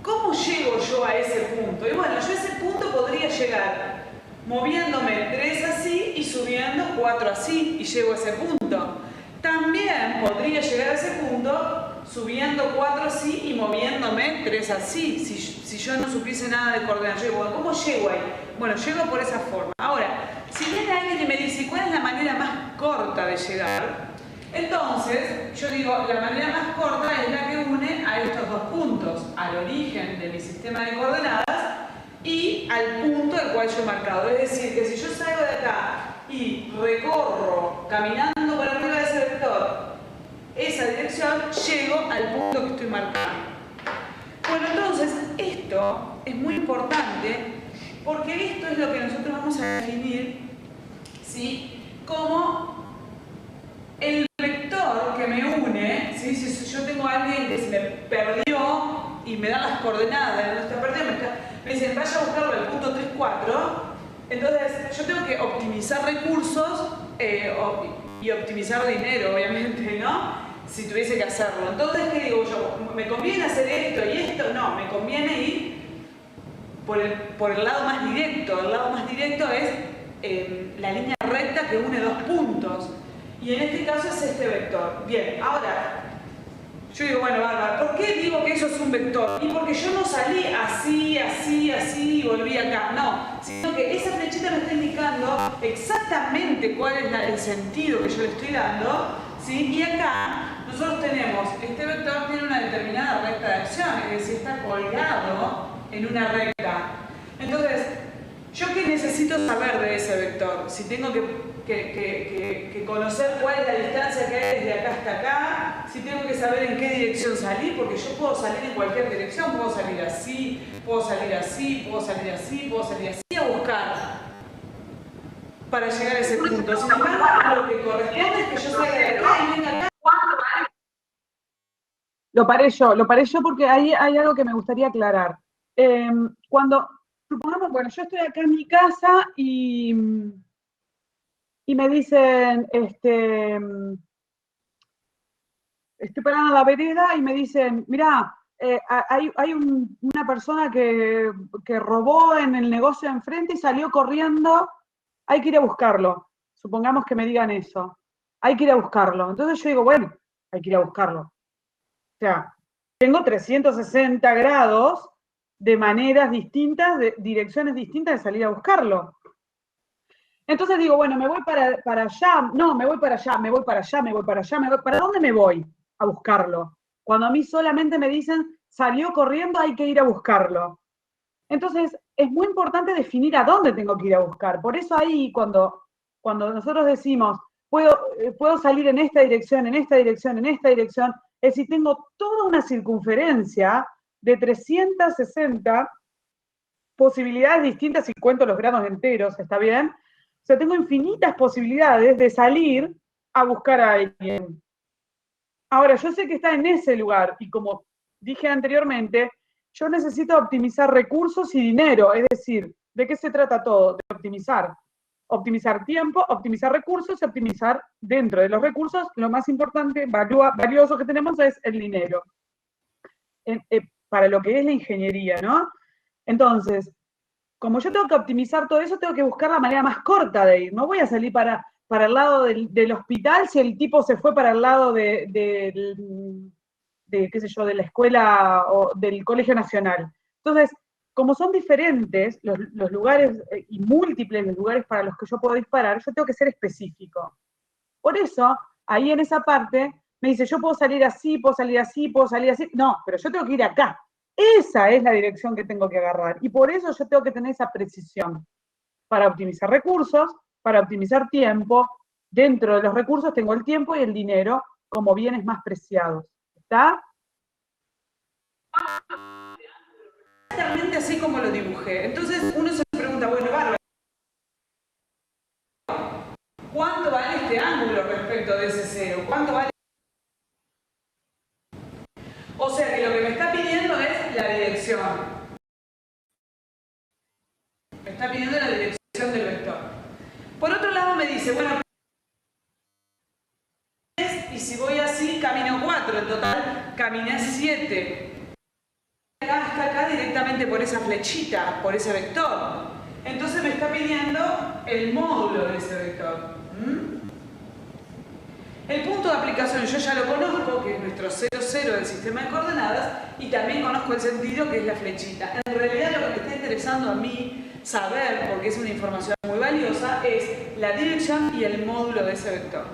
¿cómo llego yo a ese punto? Y bueno, yo a ese punto podría llegar moviéndome 3 así y subiendo 4 así y llego a ese punto. También podría llegar a ese punto subiendo 4 así y moviéndome 3 así, si yo no supiese nada de coordenadas. Yo digo, bueno, ¿cómo llego ahí? Bueno, llego por esa forma. Ahora, si viene alguien y me dice, ¿cuál es la manera más corta de llegar? Entonces, yo digo, la manera más corta es la que une a estos dos puntos, al origen de mi sistema de coordenadas y al punto al cual yo he marcado. Es decir, que si yo salgo de acá y recorro caminando por arriba de ese vector esa dirección, llego al punto que estoy marcando. Bueno, entonces esto es muy importante porque esto es lo que nosotros vamos a definir, ¿sí?, como el vector que me une. ¿Sí? Si yo tengo a alguien que se me perdió y me da las coordenadas de donde está perdido, me dicen vaya a buscarlo al punto 3, 4, entonces yo tengo que optimizar recursos y optimizar dinero, obviamente, ¿no? Si tuviese que hacerlo. Entonces, ¿qué digo yo? ¿Me conviene hacer esto y esto? No, me conviene ir por el lado más directo. El lado más directo es la línea recta que une dos puntos. Y en este caso es este vector. Bien, ahora, yo digo, bueno, Bárbara, ¿por qué digo que eso es un vector? Y porque yo no salí así, así, así y volví acá. No, sino que esa flechita me está indicando exactamente cuál es el sentido que yo le estoy dando, ¿sí? Y acá nosotros tenemos, este vector tiene una determinada recta de acción, es decir, está colgado en una recta. Entonces, ¿yo qué necesito saber de ese vector? Si tengo que conocer cuál es la distancia que hay desde acá hasta acá, si tengo que saber en qué dirección salir, porque yo puedo salir en cualquier dirección, puedo salir así, puedo salir así, puedo salir así, puedo salir así a buscar para llegar a ese punto. Sin embargo, lo que corresponde es que yo salga de acá y venga acá. Lo paré yo porque ahí hay algo que me gustaría aclarar. Cuando, supongamos, bueno, yo estoy acá en mi casa y me dicen, estoy parada en la vereda y me dicen, mirá, hay una persona que robó en el negocio de enfrente y salió corriendo, hay que ir a buscarlo. Supongamos que me digan eso, hay que ir a buscarlo. Entonces yo digo, bueno, hay que ir a buscarlo. O sea, tengo 360 grados de maneras distintas, de direcciones distintas de salir a buscarlo. Entonces digo, bueno, me voy para allá, no, me voy para allá, me voy para allá, me voy para allá, ¿para dónde me voy a buscarlo? Cuando a mí solamente me dicen, salió corriendo, hay que ir a buscarlo. Entonces, es muy importante definir a dónde tengo que ir a buscar. Por eso ahí, cuando nosotros decimos, puedo salir en esta dirección, en esta dirección, en esta dirección, es decir, tengo toda una circunferencia de 360 posibilidades distintas, si cuento los grados enteros, ¿está bien? O sea, tengo infinitas posibilidades de salir a buscar a alguien. Ahora, yo sé que está en ese lugar, y como dije anteriormente, yo necesito optimizar recursos y dinero, es decir, ¿de qué se trata todo? De optimizar. Optimizar tiempo, optimizar recursos y optimizar dentro de los recursos, lo más importante, valioso que tenemos es el dinero. Para lo que es la ingeniería, ¿no? Entonces, como yo tengo que optimizar todo eso, tengo que buscar la manera más corta de ir. No voy a salir para el lado del hospital si el tipo se fue para el lado qué sé yo, de la escuela o del Colegio Nacional. Entonces, como son diferentes los lugares y múltiples los lugares para los que yo puedo disparar, yo tengo que ser específico. Por eso, ahí en esa parte, me dice, yo puedo salir así, puedo salir así, puedo salir así. No, pero yo tengo que ir acá. Esa es la dirección que tengo que agarrar. Y por eso yo tengo que tener esa precisión. Para optimizar recursos, para optimizar tiempo. Dentro de los recursos tengo el tiempo y el dinero como bienes más preciados. ¿Está? Exactamente así como lo dibujé. Entonces uno se pregunta, bueno, Bárbara, ¿cuánto vale este ángulo respecto de ese cero? ¿Cuánto vale? O sea que lo que me está pidiendo es la dirección. Me está pidiendo la dirección del vector. Por otro lado me dice, bueno, y si voy así, camino 4, en total caminé 7. Hasta acá directamente por esa flechita, por ese vector. Entonces me está pidiendo el módulo de ese vector. El punto de aplicación yo ya lo conozco, que es nuestro 0, 0 del sistema de coordenadas, y también conozco el sentido, que es la flechita. En realidad lo que me está interesando a mí saber, porque es una información muy valiosa, es la dirección y el módulo de ese vector.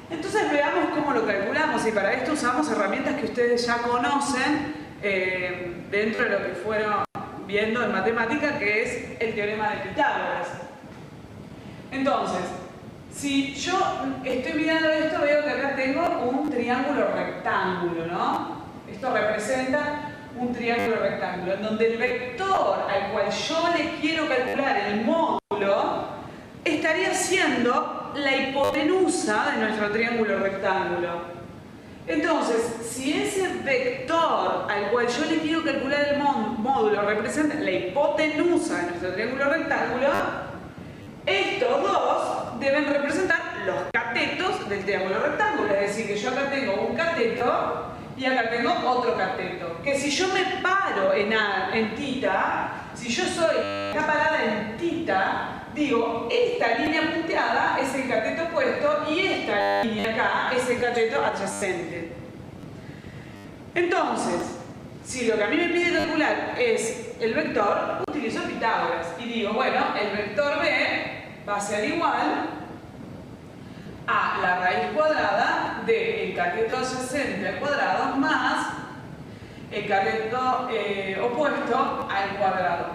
Entonces veamos cómo lo calculamos, y para esto usamos herramientas que ustedes ya conocen dentro de lo que fueron viendo viendo en matemática, que es el teorema de Pitágoras. Entonces, si yo estoy mirando esto, veo que acá tengo un triángulo rectángulo, ¿no? Esto representa un triángulo rectángulo, en donde el vector al cual yo le quiero calcular el módulo estaría siendo la hipotenusa de nuestro triángulo rectángulo. Entonces, si ese vector al cual yo le quiero calcular el módulo representa la hipotenusa de nuestro triángulo rectángulo, estos dos deben representar los catetos del triángulo rectángulo. Es decir, que yo acá tengo un cateto y acá tengo otro cateto. Que si yo me paro en tita, si yo soy acá parada en tita, digo, esta línea punteada es el cateto opuesto y esta línea acá es el cateto adyacente. Entonces, si lo que a mí me pide calcular es el vector, utilizo Pitágoras y digo, bueno, el vector B va a ser igual a la raíz cuadrada del cateto adyacente al cuadrado más el cateto opuesto al cuadrado.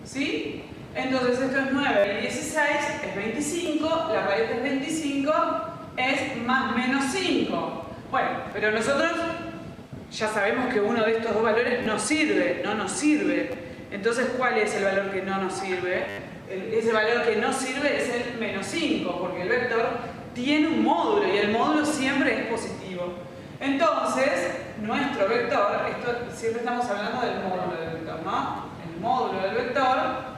¿Sí? Entonces esto es 9 y 16, es 25, la raíz de 25 es más menos 5. Bueno, pero nosotros ya sabemos que uno de estos dos valores no sirve, no nos sirve. Entonces, ¿cuál es el valor que no nos sirve? Ese valor que no sirve es el menos 5, porque el vector tiene un módulo y el módulo siempre es positivo. Entonces, nuestro vector, esto siempre estamos hablando del módulo del vector, ¿no? El módulo del vector,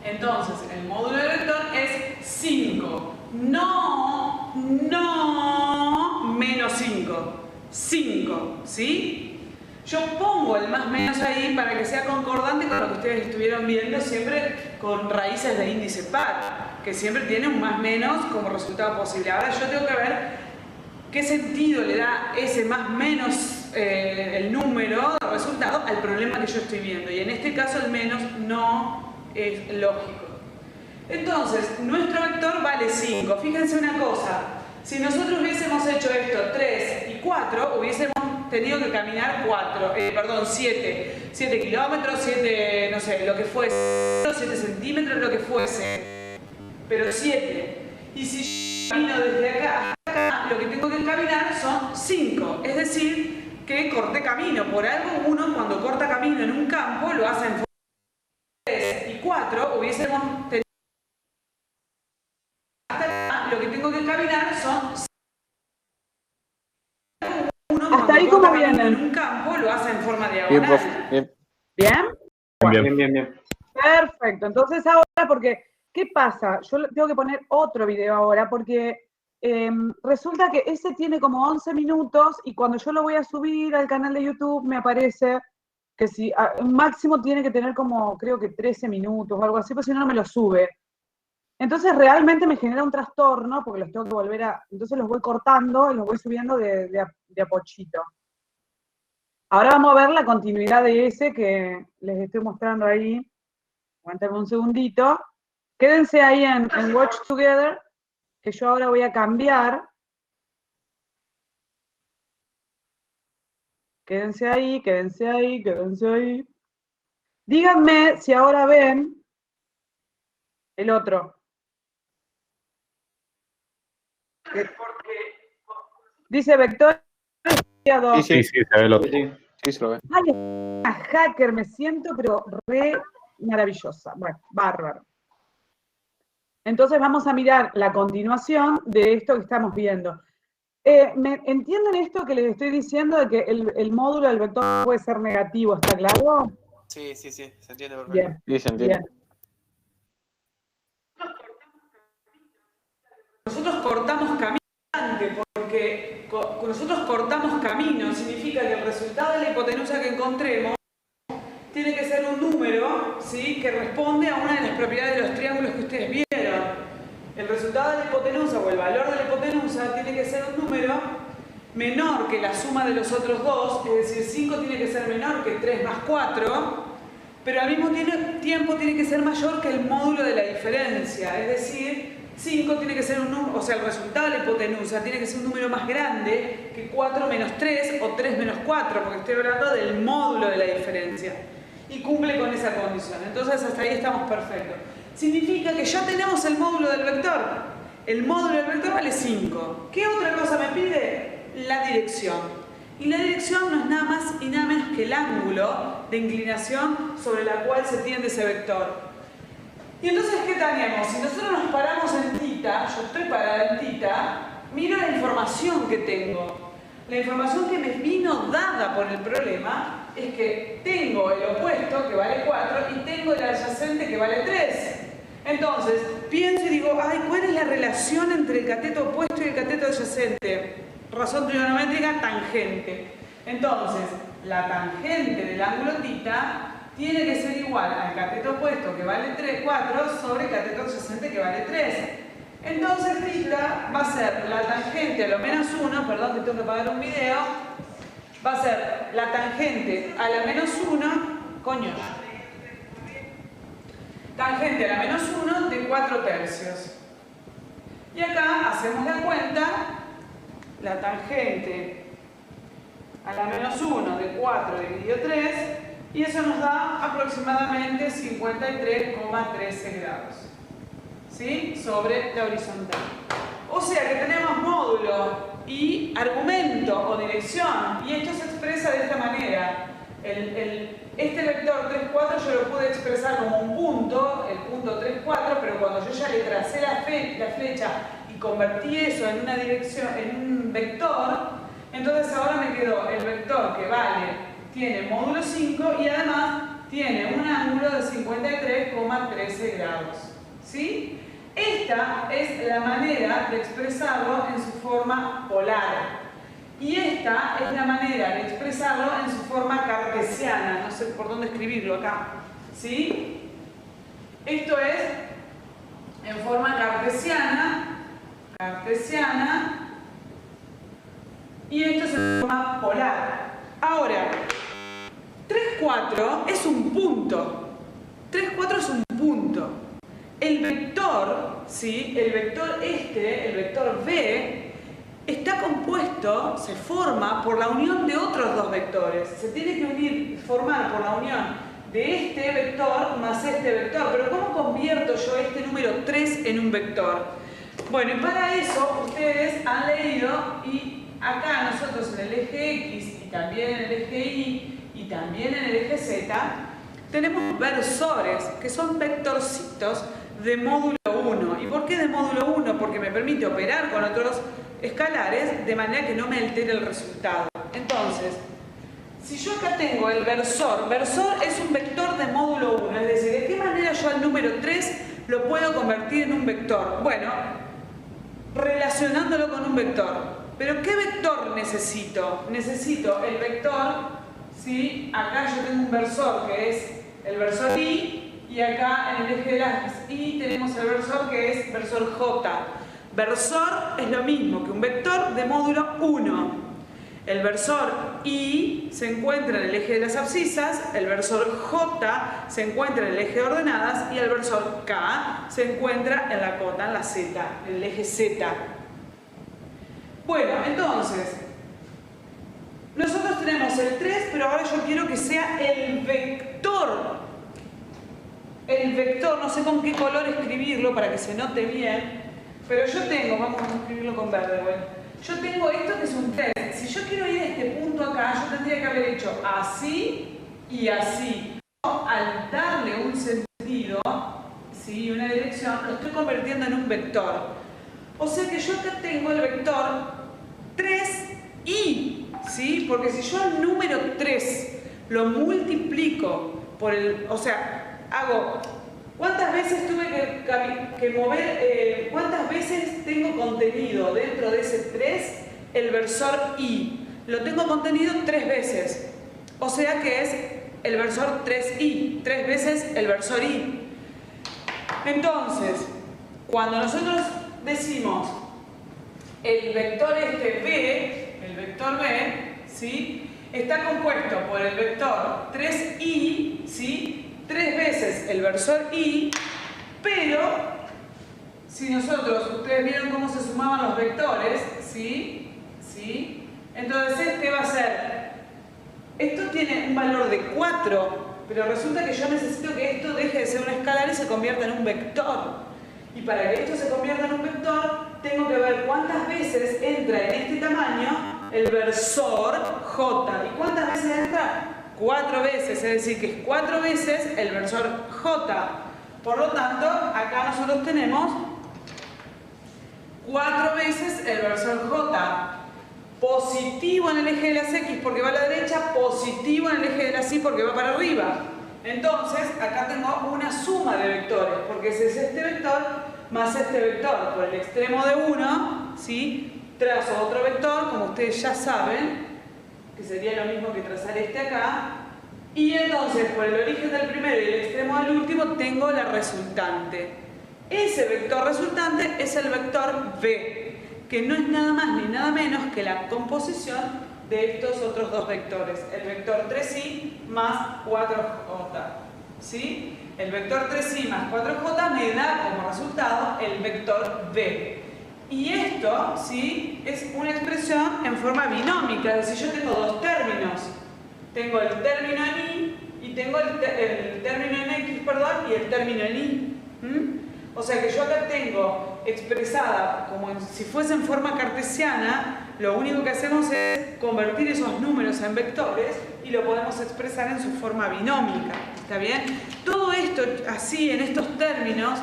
entonces, el módulo del vector es 5. No menos 5. 5, ¿sí? Yo pongo el más menos ahí para que sea concordante con lo que ustedes estuvieron viendo siempre con raíces de índice par, que siempre tiene un más menos como resultado posible. Ahora yo tengo que ver qué sentido le da ese más menos, el número de resultado al problema que yo estoy viendo. Y en este caso el menos no es lógico. Entonces, nuestro vector vale 5. Fíjense una cosa, si nosotros hubiésemos hecho esto 3 y 4, hubiésemos tenido que caminar 7 kilómetros, 7, no sé, lo que fuese, 7 centímetros, lo que fuese, pero 7. Y si yo camino desde acá hasta acá, lo que tengo que caminar son 5, es decir, que corté camino. Por algo uno cuando corta camino en un campo lo hace en forma de 3 y 4, hubiésemos tenido hasta acá, lo que tengo que caminar son 5. Hasta ahí como viene. En un campo lo hace en forma Bien, diagonal. profe. Bien. ¿Bien? Bien. Perfecto. Entonces ahora, porque, ¿qué pasa? Yo tengo que poner otro video ahora porque resulta que ese tiene como 11 minutos y cuando yo lo voy a subir al canal de YouTube me aparece que si máximo tiene que tener como, creo que 13 minutos o algo así, pues si no, no me lo sube. Entonces realmente me genera un trastorno porque los tengo que volver a... Entonces los voy cortando y los voy subiendo de a pochito. Ahora vamos a ver la continuidad de ese que les estoy mostrando ahí. Aguántame un segundito. Quédense ahí en Watch Together, que yo ahora voy a cambiar. Quédense ahí, quédense ahí, quédense ahí. Díganme si ahora ven el otro. Dice vector. Sí, se ve el otro. Sí, se lo ve. Ay, una hacker, me siento, pero re maravillosa. Bueno, bárbaro. Entonces vamos a mirar la continuación de esto que estamos viendo. ¿Entienden esto que les estoy diciendo de que el módulo del vector puede ser negativo? ¿Está claro? Sí, se entiende perfecto. Bien. Sí, se entiende. Bien. Nosotros cortamos camino porque nosotros cortamos camino, significa que el resultado de la hipotenusa que encontremos tiene que ser un número, ¿sí?, que responde a una de las propiedades de los triángulos que ustedes vieron. El resultado de la hipotenusa o el valor de la hipotenusa tiene que ser un número menor que la suma de los otros dos, es decir, 5 tiene que ser menor que 3 más 4, pero al mismo tiempo tiene que ser mayor que el módulo de la diferencia, es decir, 5 tiene que ser un número, o sea, el resultado de la hipotenusa tiene que ser un número más grande que 4 menos 3 o 3 menos 4, porque estoy hablando del módulo de la diferencia. Y cumple con esa condición. Entonces hasta ahí estamos perfectos. Significa que ya tenemos el módulo del vector. El módulo del vector vale 5. ¿Qué otra cosa me pide? La dirección. Y la dirección no es nada más y nada menos que el ángulo de inclinación sobre la cual se tiende ese vector. Y entonces, ¿qué tenemos? Si nosotros nos paramos en θ, yo estoy parada en θ, miro la información que tengo. La información que me vino dada por el problema es que tengo el opuesto que vale 4 y tengo el adyacente que vale 3. Entonces, pienso y digo, ay, ¿cuál es la relación entre el cateto opuesto y el cateto adyacente? Razón trigonométrica, tangente. Entonces, la tangente del ángulo θ tiene que ser igual al cateto opuesto que vale 4 sobre el cateto adyacente que vale 3. Entonces θ va a ser la tangente a lo menos 1, perdón que tengo que apagar un video, va a ser la tangente a la menos 1, tangente a la menos 1 de 4 tercios. Y acá hacemos la cuenta, la tangente a la menos 1 de 4 dividido 3, y eso nos da aproximadamente 53,13 grados. ¿Sí? Sobre la horizontal. O sea que tenemos módulo y argumento o dirección, y esto se expresa de esta manera. Este vector 3, 4 yo lo pude expresar como un punto, el punto 3, 4, pero cuando yo ya le tracé la flecha y convertí eso en una dirección, en un vector, entonces ahora me quedó el vector que tiene módulo 5 y además tiene un ángulo de 53,13 grados. ¿Sí? Esta es la manera de expresarlo en su forma polar. Y esta es la manera de expresarlo en su forma cartesiana. No sé por dónde escribirlo acá. ¿Sí? Esto es en forma cartesiana, y esto es en forma polar. Ahora, 3, 4 es un punto. 3, 4 es un punto. El vector, ¿sí? El vector el vector B, está compuesto, se forma por la unión de otros dos vectores. Se tiene que formar por la unión de este vector más este vector. Pero ¿cómo convierto yo este número 3 en un vector? Bueno, y para eso ustedes han leído, y acá nosotros en el eje X y también en el eje Y y también en el eje Z, tenemos versores, que son vectorcitos de módulo 1. ¿Y por qué de módulo 1? Porque me permite operar con otros escalares de manera que no me altere el resultado. Entonces, si yo acá tengo el versor es un vector de módulo 1, es decir, ¿de qué manera yo al número 3 lo puedo convertir en un vector? Bueno, relacionándolo con un vector. ¿Pero qué vector necesito? Necesito el vector, ¿sí? Acá yo tengo un versor que es el versor Y, y acá en el eje de las Y tenemos el versor que es versor J. Versor es lo mismo que un vector de módulo 1. El versor Y se encuentra en el eje de las abscisas, el versor J se encuentra en el eje de ordenadas y el versor K se encuentra en la cota, en la Z, en el eje Z. Bueno, entonces, nosotros tenemos el 3, pero ahora yo quiero que sea el vector. El vector, no sé con qué color escribirlo para que se note bien, pero yo tengo, vamos a escribirlo con verde, bueno. Yo tengo esto que es un 3. Si yo quiero ir a este punto acá, yo tendría que haber hecho así y así. Al darle un sentido, ¿sí? Una dirección, lo estoy convirtiendo en un vector. O sea que yo acá tengo el vector 3i, ¿sí? Porque si yo el número 3 lo multiplico por el... O sea, hago... ¿Cuántas veces tuve que mover, cuántas veces tengo contenido dentro de ese 3 el versor I? Lo tengo contenido 3 veces. O sea que es el versor 3I, 3 veces el versor I. Entonces, cuando nosotros decimos el vector B, ¿sí? Está compuesto por el vector 3I, ¿sí? 3 veces el versor I, pero si nosotros, ustedes vieron cómo se sumaban los vectores, ¿sí? ¿Sí? Entonces este va a ser, esto tiene un valor de 4, pero resulta que yo necesito que esto deje de ser un escalar y se convierta en un vector. Y para que esto se convierta en un vector, tengo que ver cuántas veces entra en este tamaño el versor J. ¿Y cuántas veces entra? 4 veces, es decir, que es 4 veces el versor J. Por lo tanto, acá nosotros tenemos 4 veces el versor J. Positivo en el eje de las X porque va a la derecha, positivo en el eje de las Y porque va para arriba. Entonces, acá tengo una suma de vectores, porque ese es este vector más este vector. Por el extremo de 1, ¿sí? Trazo otro vector, como ustedes ya saben, que sería lo mismo que trazar este acá. Y entonces, por el origen del primero y el extremo del último, tengo la resultante. Ese vector resultante es el vector V, que no es nada más ni nada menos que la composición de estos otros dos vectores, el vector 3i más 4j, ¿sí? El vector 3i más 4j me da como resultado el vector v. Y esto, ¿sí? Es una expresión en forma binómica, es decir, yo tengo dos términos. Tengo el término en i y tengo el término en x, perdón, y el término en y. O sea que yo acá tengo expresada como si fuese en forma cartesiana. Lo único que hacemos es convertir esos números en vectores y lo podemos expresar en su forma binómica. ¿Está bien? Todo esto así, en estos términos,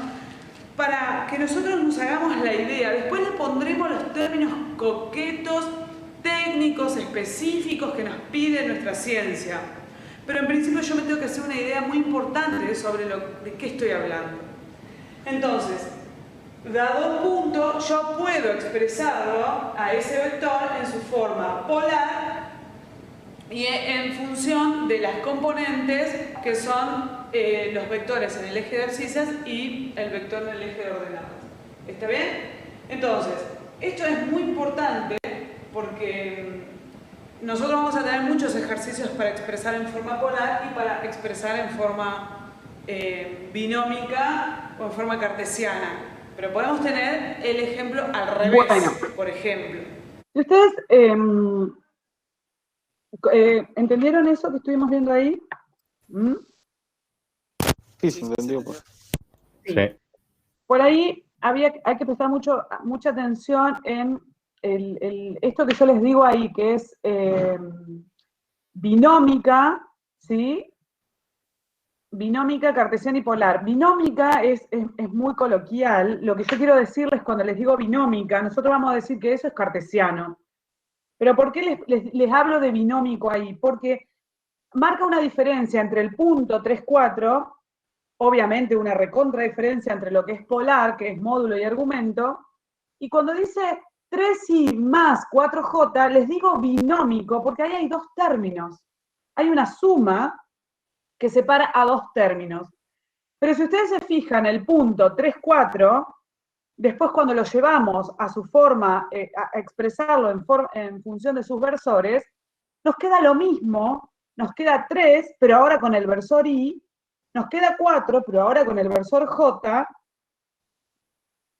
para que nosotros nos hagamos la idea. Después le pondremos los términos coquetos, técnicos, específicos que nos pide nuestra ciencia. Pero en principio yo me tengo que hacer una idea muy importante sobre de qué estoy hablando. Entonces, dado un punto, yo puedo expresarlo a ese vector en su forma polar y en función de las componentes que son los vectores en el eje de abscisas y el vector en el eje de ordenadas. ¿Está bien? Entonces, esto es muy importante porque nosotros vamos a tener muchos ejercicios para expresar en forma polar y para expresar en forma binómica o en forma cartesiana. Pero podemos tener el ejemplo al revés, bueno, por ejemplo. ¿Ustedes entendieron eso que estuvimos viendo ahí? Sí, se entendió. Pues. Sí. Por ahí hay que prestar mucha atención en esto que yo les digo ahí, que es binómica, ¿sí? Binómica, cartesiana y polar. Binómica es muy coloquial. Lo que yo quiero decirles cuando les digo binómica, nosotros vamos a decir que eso es cartesiano. Pero ¿por qué les hablo de binómico ahí? Porque marca una diferencia entre el punto 3, 4, obviamente una recontra diferencia entre lo que es polar, que es módulo y argumento, y cuando dice 3i más 4j, les digo binómico porque ahí hay dos términos. Hay una suma que separa a dos términos. Pero si ustedes se fijan, el punto 3, 4, después cuando lo llevamos a su forma, a expresarlo en función de sus versores, nos queda lo mismo, nos queda 3, pero ahora con el versor i, nos queda 4, pero ahora con el versor j,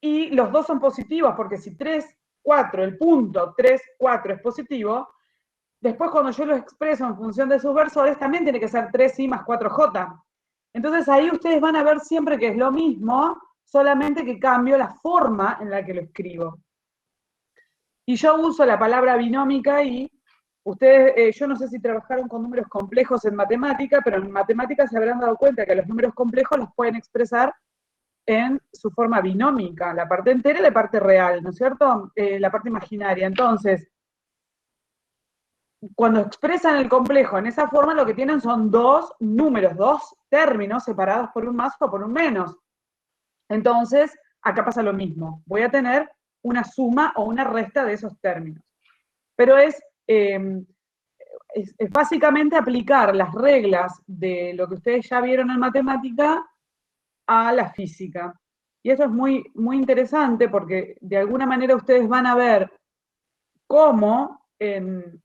y los dos son positivos, porque si 3, 4, el punto 3, 4 es positivo, después cuando yo lo expreso en función de sus versores, también tiene que ser 3i más 4j. Entonces ahí ustedes van a ver siempre que es lo mismo, solamente que cambio la forma en la que lo escribo. Y yo uso la palabra binómica y ustedes, yo no sé si trabajaron con números complejos en matemática, pero en matemática se habrán dado cuenta que los números complejos los pueden expresar en su forma binómica, la parte entera y la parte real, ¿no es cierto? La parte imaginaria. Entonces, cuando expresan el complejo en esa forma, lo que tienen son dos números, dos términos separados por un más o por un menos. Entonces, acá pasa lo mismo. Voy a tener una suma o una resta de esos términos. Pero es básicamente aplicar las reglas de lo que ustedes ya vieron en matemática a la física. Y esto es muy, muy interesante porque de alguna manera ustedes van a ver cómo en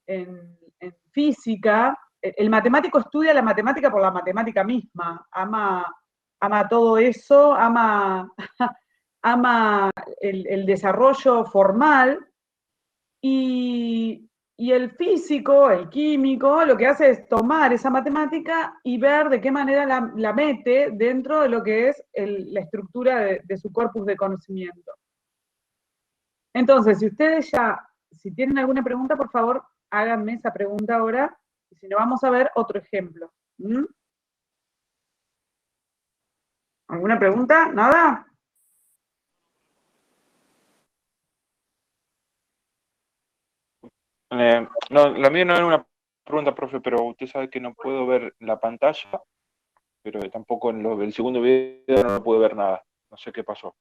física, el matemático estudia la matemática por la matemática misma, ama todo eso, ama ama el desarrollo formal, y el físico, el químico, lo que hace es tomar esa matemática y ver de qué manera la mete dentro de lo que es la estructura de su corpus de conocimiento. Entonces, si ustedes si tienen alguna pregunta, por favor, háganme esa pregunta ahora, y si no, vamos a ver otro ejemplo. ¿Alguna pregunta? ¿Nada? No, la mía no era una pregunta, profe, pero usted sabe que no puedo ver la pantalla, pero tampoco en el segundo video no puedo ver nada. No sé qué pasó.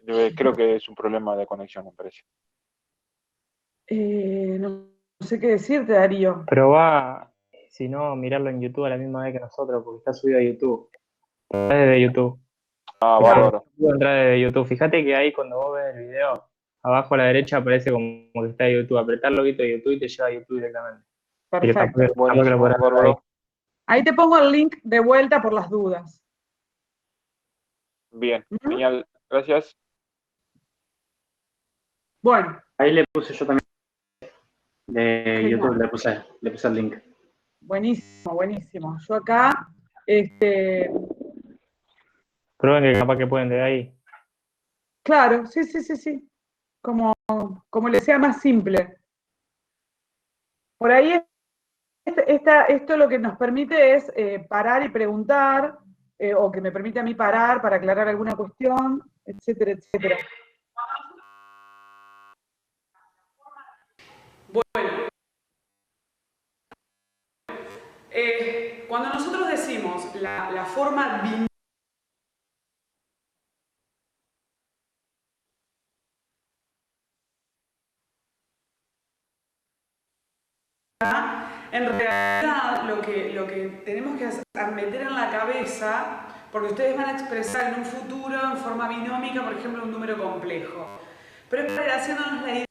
Creo que es un problema de conexión, me parece. No sé qué decirte, Darío. Probá, si no, mirarlo en YouTube a la misma vez que nosotros, porque está subido a YouTube. Desde YouTube. Ah, bárbaro. Entrar desde YouTube. Fíjate que ahí cuando vos ves el video, abajo a la derecha aparece como que está YouTube. Apretá el loguito de YouTube y te lleva a YouTube directamente. Perfecto. Bárbaro. Ahí te pongo el link de vuelta por las dudas. Bien, genial. Gracias. Bueno. Ahí le puse yo también. De Genial. YouTube le puse el link. Buenísimo, buenísimo. Yo acá, Prueben que capaz que pueden de ahí. claro, sí. Como les sea más simple. Por ahí esto lo que nos permite es parar y preguntar, o que me permite a mí parar para aclarar alguna cuestión, etcétera, etcétera. Bueno, cuando nosotros decimos la forma binómica, en realidad lo que tenemos que hacer es meter en la cabeza, porque ustedes van a expresar en un futuro en forma binómica, por ejemplo, un número complejo. Pero es para haciéndonos la idea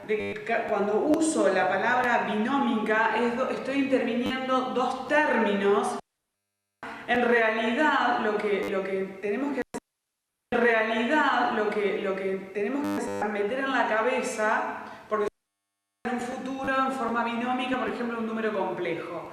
de que cuando uso la palabra binómica estoy interviniendo dos términos. En realidad lo que tenemos que hacer, es meter en la cabeza, porque en un futuro en forma binómica, por ejemplo, un número complejo.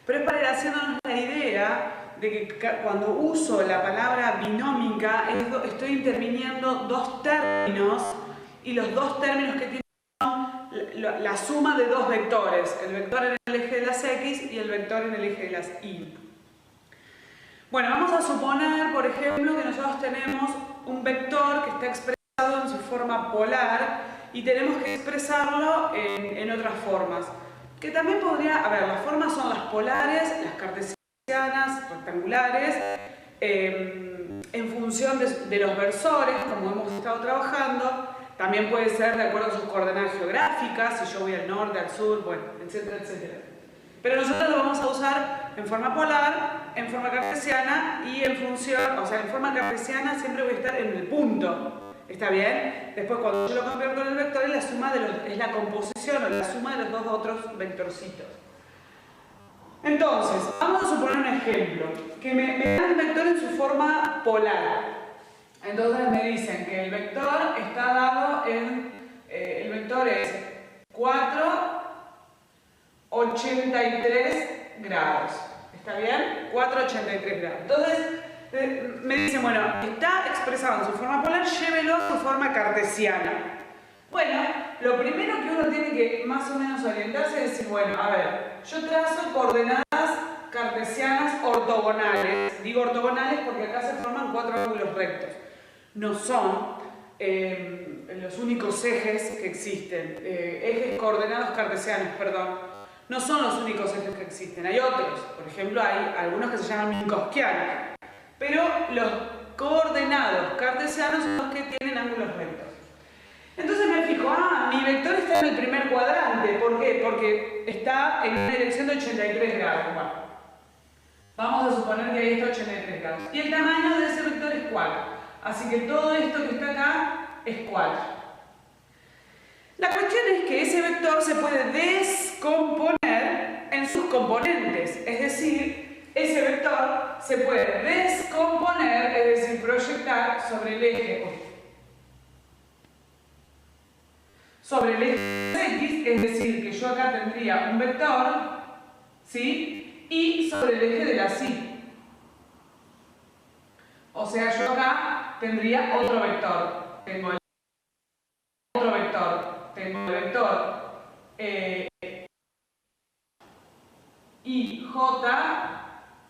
Pero es para ir haciéndonos la idea de que cuando uso la palabra binómica estoy interviniendo dos términos, y los dos términos que tienen son la suma de dos vectores, el vector en el eje de las X y el vector en el eje de las Y. Bueno, vamos a suponer, por ejemplo, que nosotros tenemos un vector que está expresado en su forma polar y tenemos que expresarlo en otras formas. Que también podría, las formas son las polares, las cartesianas, rectangulares, en función de los versores, como hemos estado trabajando. También puede ser de acuerdo a sus coordenadas geográficas, si yo voy al norte, al sur, bueno, etcétera, etcétera. Pero nosotros lo vamos a usar en forma polar, en forma cartesiana y en función, en forma cartesiana siempre voy a estar en el punto. ¿Está bien? Después cuando yo lo convierto en el vector es la composición o la suma de los dos otros vectorcitos. Entonces, vamos a suponer un ejemplo, que me dan el vector en su forma polar. Entonces me dicen que el vector está dado el vector es 4,83 grados. ¿Está bien? 4,83 grados. Entonces me dicen, bueno, está expresado en su forma polar, llévelo a su forma cartesiana. Bueno, lo primero que uno tiene que más o menos orientarse es decir, bueno, a ver, yo trazo coordenadas cartesianas ortogonales. Digo ortogonales porque acá se forman cuatro ángulos rectos. No son los únicos ejes que existen, ejes coordenados cartesianos, perdón. No son los únicos ejes que existen, hay otros. Por ejemplo, hay algunos que se llaman minkowskianos. Pero los coordenados cartesianos son los que tienen ángulos rectos. Entonces me fijo, mi vector está en el primer cuadrante. ¿Por qué? Porque está en una dirección de 83 grados. Bueno, vamos a suponer que ahí está 83 grados. Y el tamaño de ese vector es 4. Así que todo esto que está acá es 4. La cuestión es que ese vector se puede descomponer en sus componentes. Es decir, ese vector se puede descomponer, es decir, proyectar sobre el eje X, es decir, que yo acá tendría un vector, ¿sí? Y sobre el eje de la Y. O sea, yo acá tendría otro vector. Tengo el vector IJ,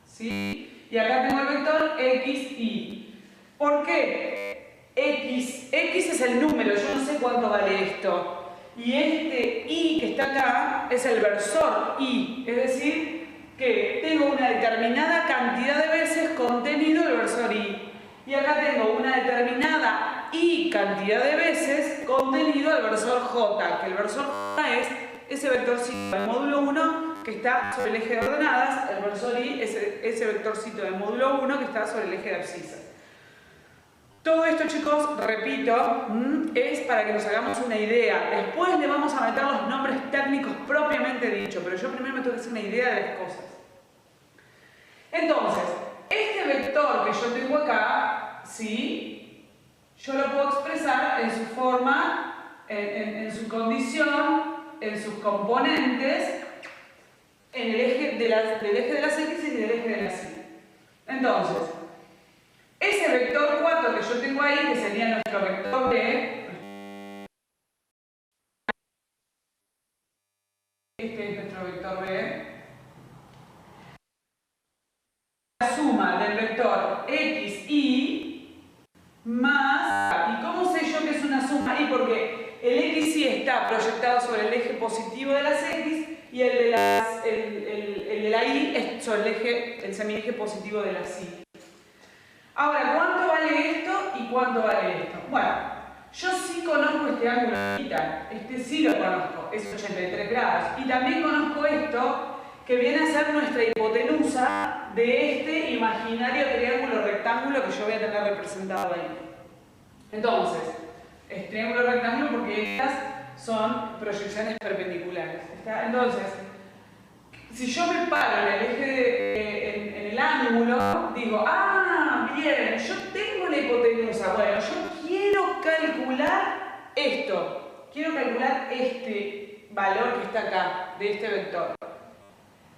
¿sí? Y acá tengo el vector XY. ¿Por qué? X es el número, yo no sé cuánto vale esto. Y este Y que está acá es el versor Y, es decir, que tengo una determinada cantidad de veces contenido el versor Y. Y acá tengo una determinada Y cantidad de veces contenido el versor J, que el versor J es ese vectorcito del módulo 1 que está sobre el eje de ordenadas, el versor Y es ese vectorcito del módulo 1 que está sobre el eje de abscisas. Todo esto, chicos, repito, es para que nos hagamos una idea. Después le vamos a meter los nombres técnicos propiamente dicho, pero yo primero me tengo que hacer una idea de las cosas. Entonces, este vector que yo tengo acá, ¿sí? Yo lo puedo expresar en su forma, en su condición, en sus componentes, en el eje del eje de las X y del eje de las Y. Entonces, ese vector 4 que yo tengo ahí, que sería nuestro vector B, este es nuestro vector B, la suma del vector X, Y, más, ¿y cómo sé yo que es una suma? Y porque el X, Y está proyectado sobre el eje positivo de las X y el de la Y es sobre el semieje positivo de las Y. Ahora, ¿cuánto vale esto y cuánto vale esto? Bueno, yo sí conozco este ángulo θ, este sí lo conozco, es 83 grados. Y también conozco esto, que viene a ser nuestra hipotenusa de este imaginario triángulo rectángulo que yo voy a tener representado ahí. Entonces, es triángulo rectángulo porque estas son proyecciones perpendiculares. ¿Está? Entonces, si yo me paro en el eje en el ángulo, digo, bien, yo tengo la hipotenusa. Bueno, yo quiero calcular esto. Quiero calcular este valor que está acá, de este vector.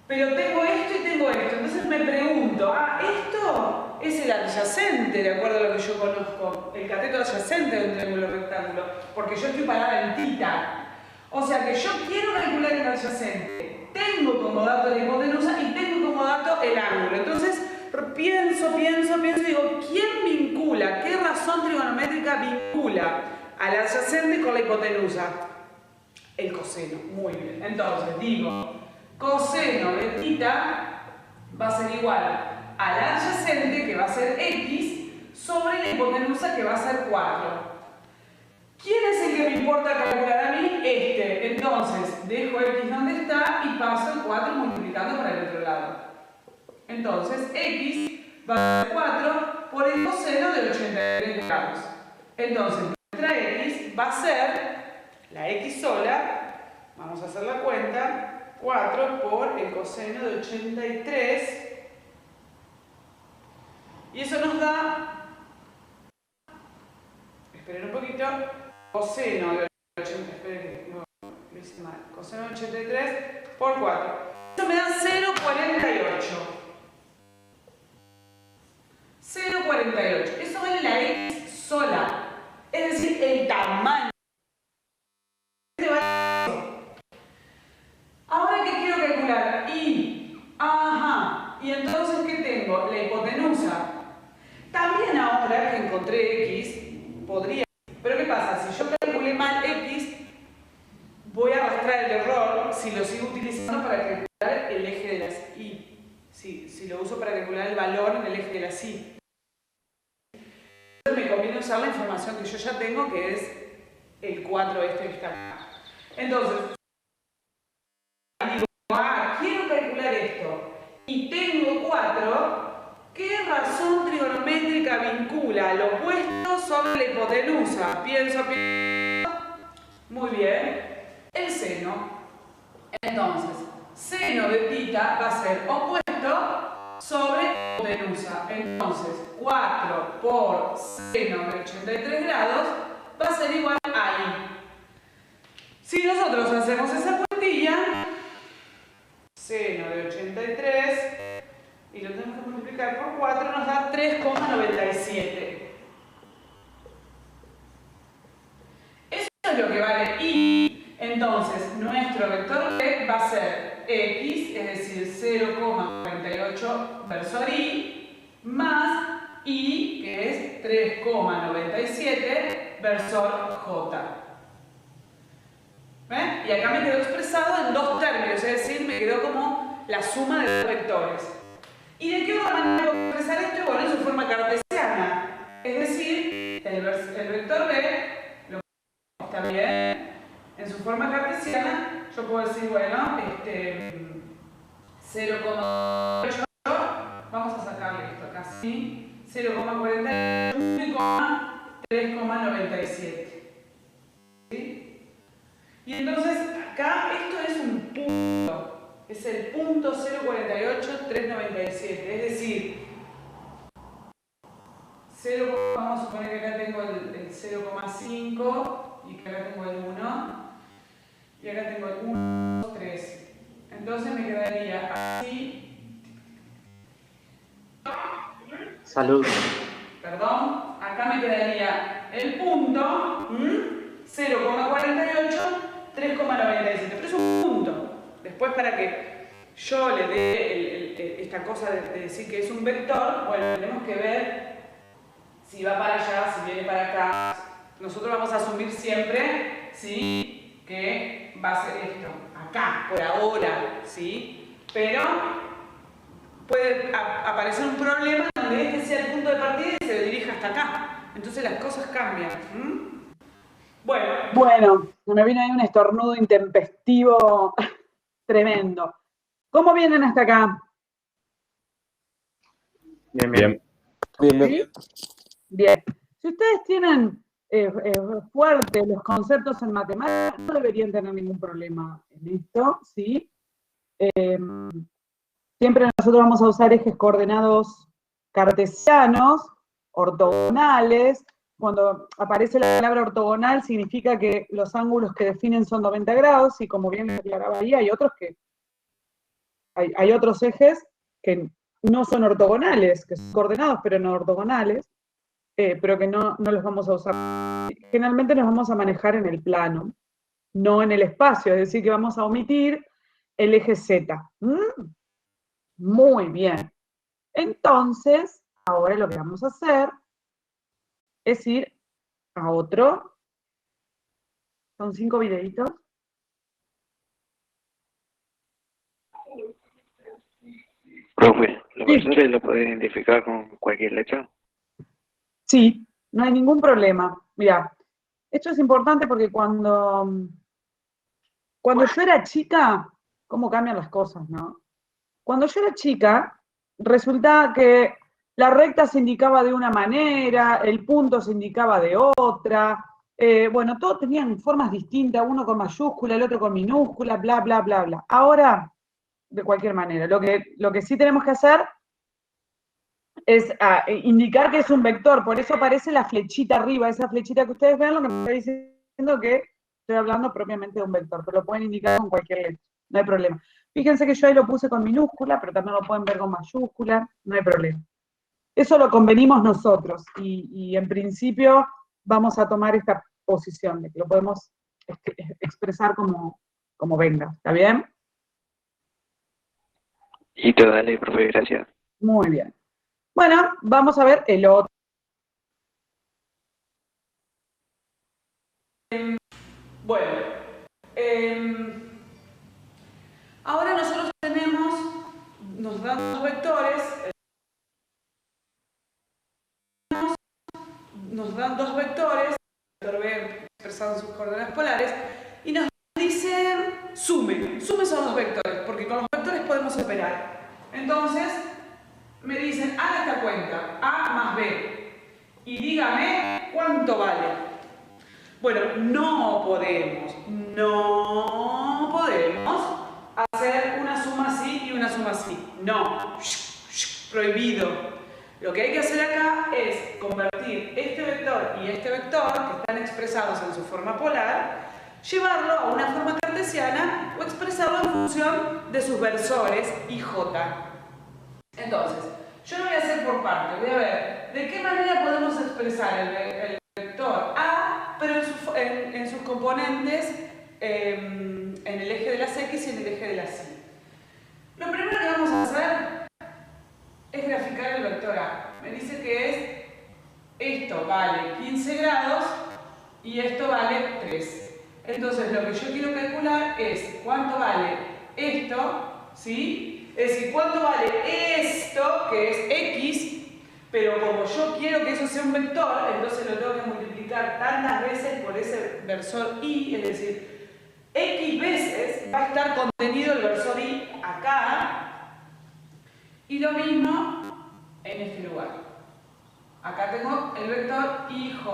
Pero tengo esto y tengo esto. Entonces me pregunto, esto es el adyacente, de acuerdo a lo que yo conozco. El cateto adyacente de un triángulo rectángulo. Porque yo estoy parada en θ. O sea que yo quiero calcular el adyacente. Tengo como dato la hipotenusa y tengo como dato el ángulo. Entonces, pienso y digo, ¿quién vincula? ¿Qué razón trigonométrica vincula al adyacente con la hipotenusa? El coseno. Muy bien. Entonces, digo, coseno de θ va a ser igual al adyacente, que va a ser X, sobre la hipotenusa, que va a ser 4. ¿Quién es el que me importa calcular a mí? Este. Entonces, dejo X donde está y paso el 4 multiplicando para el otro lado. Entonces, X va a ser 4 por el coseno del 83 grados. Entonces, nuestra X va a ser la X sola, vamos a hacer la cuenta, 4 por el coseno de 83. Y eso nos da, esperen un poquito, coseno de 83, esperen, no, lo hice mal, coseno de 83 por 4. Eso me da 0,48. 0,48. Eso es la X sola. Es decir, el tamaño. Ahora que quiero calcular Y. Y entonces, ¿qué tengo? La hipotenusa. También ahora que encontré X, podría. Pero ¿qué pasa? Si yo calculé mal X, voy a arrastrar el error si lo sigo utilizando para calcular el eje de las Y. Si lo uso para calcular el valor en el eje de las Y. Entonces me conviene usar la información que yo ya tengo, que es el 4 este que está acá. Entonces, digo, quiero calcular esto y tengo 4, ¿qué razón trigonométrica vincula al opuesto sobre la hipotenusa? Pienso. Muy bien. El seno. Entonces, seno de θ va a ser opuesto sobre hipotenusa. Entonces, 4 por seno de 83 grados va a ser igual a I. Si nosotros hacemos esa cuentilla, seno de 83 y lo tenemos que multiplicar por 4 nos da 3,97. Eso es lo que vale I. Entonces, nuestro vector B va a ser X, es decir, 0,48 versor I, más I, que es 3,97 versor J. ¿Ven? Y acá me quedó expresado en dos términos, es decir, me quedó como la suma de dos vectores. ¿Y de qué otra manera voy a expresar esto? Bueno, en su forma cartesiana. Es decir, el vector B, lo está bien, en su forma cartesiana, yo puedo decir, bueno, 0,8, vamos a sacarle esto acá, ¿sí? 0,48, 3,97. ¿Sí? Y entonces, acá esto es un punto. Es el punto 0,48,397. Es decir, vamos a suponer que acá tengo el 0,5 y que acá tengo el 1. Y acá tengo el 1, 2, 3. Entonces me quedaría así. Salud. Perdón, acá me quedaría el punto 0,48, 3,97. Pero es un punto. Después, para que yo le dé esta cosa de decir que es un vector, bueno, tenemos que ver si va para allá, si viene para acá. Nosotros vamos a asumir siempre, ¿sí?, que va a ser esto, acá, por ahora, ¿sí? Pero puede aparecer un problema donde este sea el punto de partida y se dirija hasta acá. Entonces las cosas cambian. Bueno, me viene ahí un estornudo intempestivo tremendo. ¿Cómo vienen hasta acá? Bien, bien. Bien, bien. ¿Sí? Bien. Si ustedes tienen fuertes los conceptos en matemáticas, no deberían tener ningún problema en esto, ¿sí? Siempre nosotros vamos a usar ejes coordenados cartesianos, ortogonales. Cuando aparece la palabra ortogonal significa que los ángulos que definen son 90 grados, y como bien aclaraba ahí, hay otros que hay otros ejes que no son ortogonales, que son coordenados pero no ortogonales, pero que no los vamos a usar. Generalmente nos vamos a manejar en el plano, no en el espacio, es decir, que vamos a omitir el eje Z. Muy bien. Entonces, ahora lo que vamos a hacer es ir a otro. Son 5 videitos. Profe, ¿los versores lo pueden identificar con cualquier letra? Sí, no hay ningún problema. Mira, esto es importante porque cuando yo era chica, cómo cambian las cosas, ¿no? Cuando yo era chica, resulta que la recta se indicaba de una manera, el punto se indicaba de otra, bueno, todos tenían formas distintas, uno con mayúscula, el otro con minúscula, bla, bla, bla, bla. Ahora, de cualquier manera, lo que sí tenemos que hacer es indicar que es un vector, por eso aparece la flechita arriba, esa flechita que ustedes ven, lo que me está diciendo que estoy hablando propiamente de un vector, pero lo pueden indicar con cualquier letra, no hay problema. Fíjense que yo ahí lo puse con minúscula, pero también lo pueden ver con mayúscula, no hay problema. Eso lo convenimos nosotros, y en principio vamos a tomar esta posición, de que lo podemos expresar como venga, ¿está bien? Y te dale, profe, gracias. Muy bien. Bueno, vamos a ver el otro. Bueno, ahora nosotros nos dan dos vectores, el vector B expresado en sus coordenadas polares, y nos dicen sumen son los vectores, porque con los vectores podemos operar. Entonces, me dicen, haga esta cuenta, A más B, y dígame cuánto vale. Bueno, no podemos hacer una suma así y una suma así. No. prohibido. Lo que hay que hacer acá es convertir este vector y este vector, que están expresados en su forma polar, llevarlo a una forma cartesiana o expresarlo en función de sus versores y j. Entonces, yo lo voy a hacer por partes. Voy a ver de qué manera podemos expresar el vector A, pero en sus componentes, en el eje de las x y en el eje de las y. Lo primero que vamos a hacer es graficar el vector A. Me dice que es esto vale 15 grados y esto vale 3. Entonces lo que yo quiero calcular es cuánto vale esto, ¿sí? Es decir, cuánto vale esto, que es x, pero como yo quiero que eso sea un vector, entonces lo tengo que multiplicar tantas veces por ese versor y, es decir, x veces va a estar contenido el versor y acá, y lo mismo en este lugar. Acá tengo el vector IJ.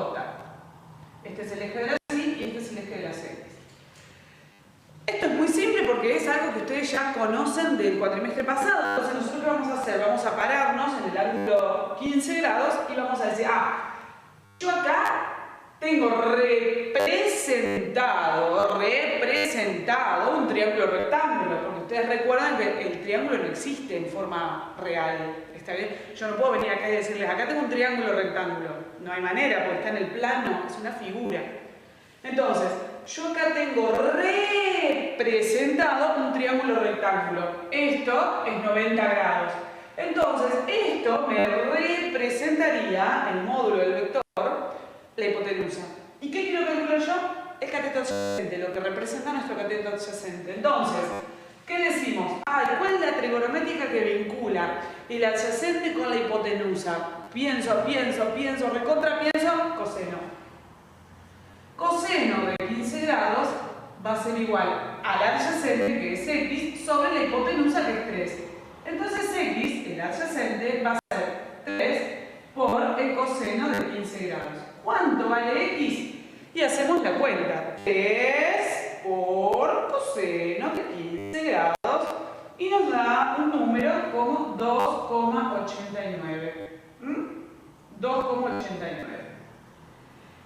Este es el eje de las y y este es el eje de las x. Esto es muy simple porque es algo que ustedes ya conocen del cuatrimestre pasado. Entonces nosotros ¿qué vamos a hacer? Vamos a pararnos en el ángulo 15 grados y vamos a decir, yo acá tengo representado un triángulo rectángulo, porque ustedes recuerdan que el triángulo no existe en forma real, ¿está bien? Yo no puedo venir acá y decirles, acá tengo un triángulo rectángulo, no hay manera, porque está en el plano, es una figura. Entonces, yo acá tengo representado un triángulo rectángulo, esto es 90 grados. Entonces, esto me representaría el módulo del vector, la hipotenusa. ¿Y qué quiero calcular yo? El cateto adyacente, lo que representa nuestro cateto adyacente. Entonces, ¿qué decimos? ¿Cuál es la trigonométrica que vincula el adyacente con la hipotenusa? Pienso, recontra pienso, coseno. Coseno de 15 grados va a ser igual al adyacente, que es x, sobre la hipotenusa, que es 3. Entonces x, el adyacente, va a ser 3 por el coseno de 15 grados. ¿Cuánto vale x? Y hacemos la cuenta. 3 por coseno de 15 grados y nos da un número como 2,89. 2,89.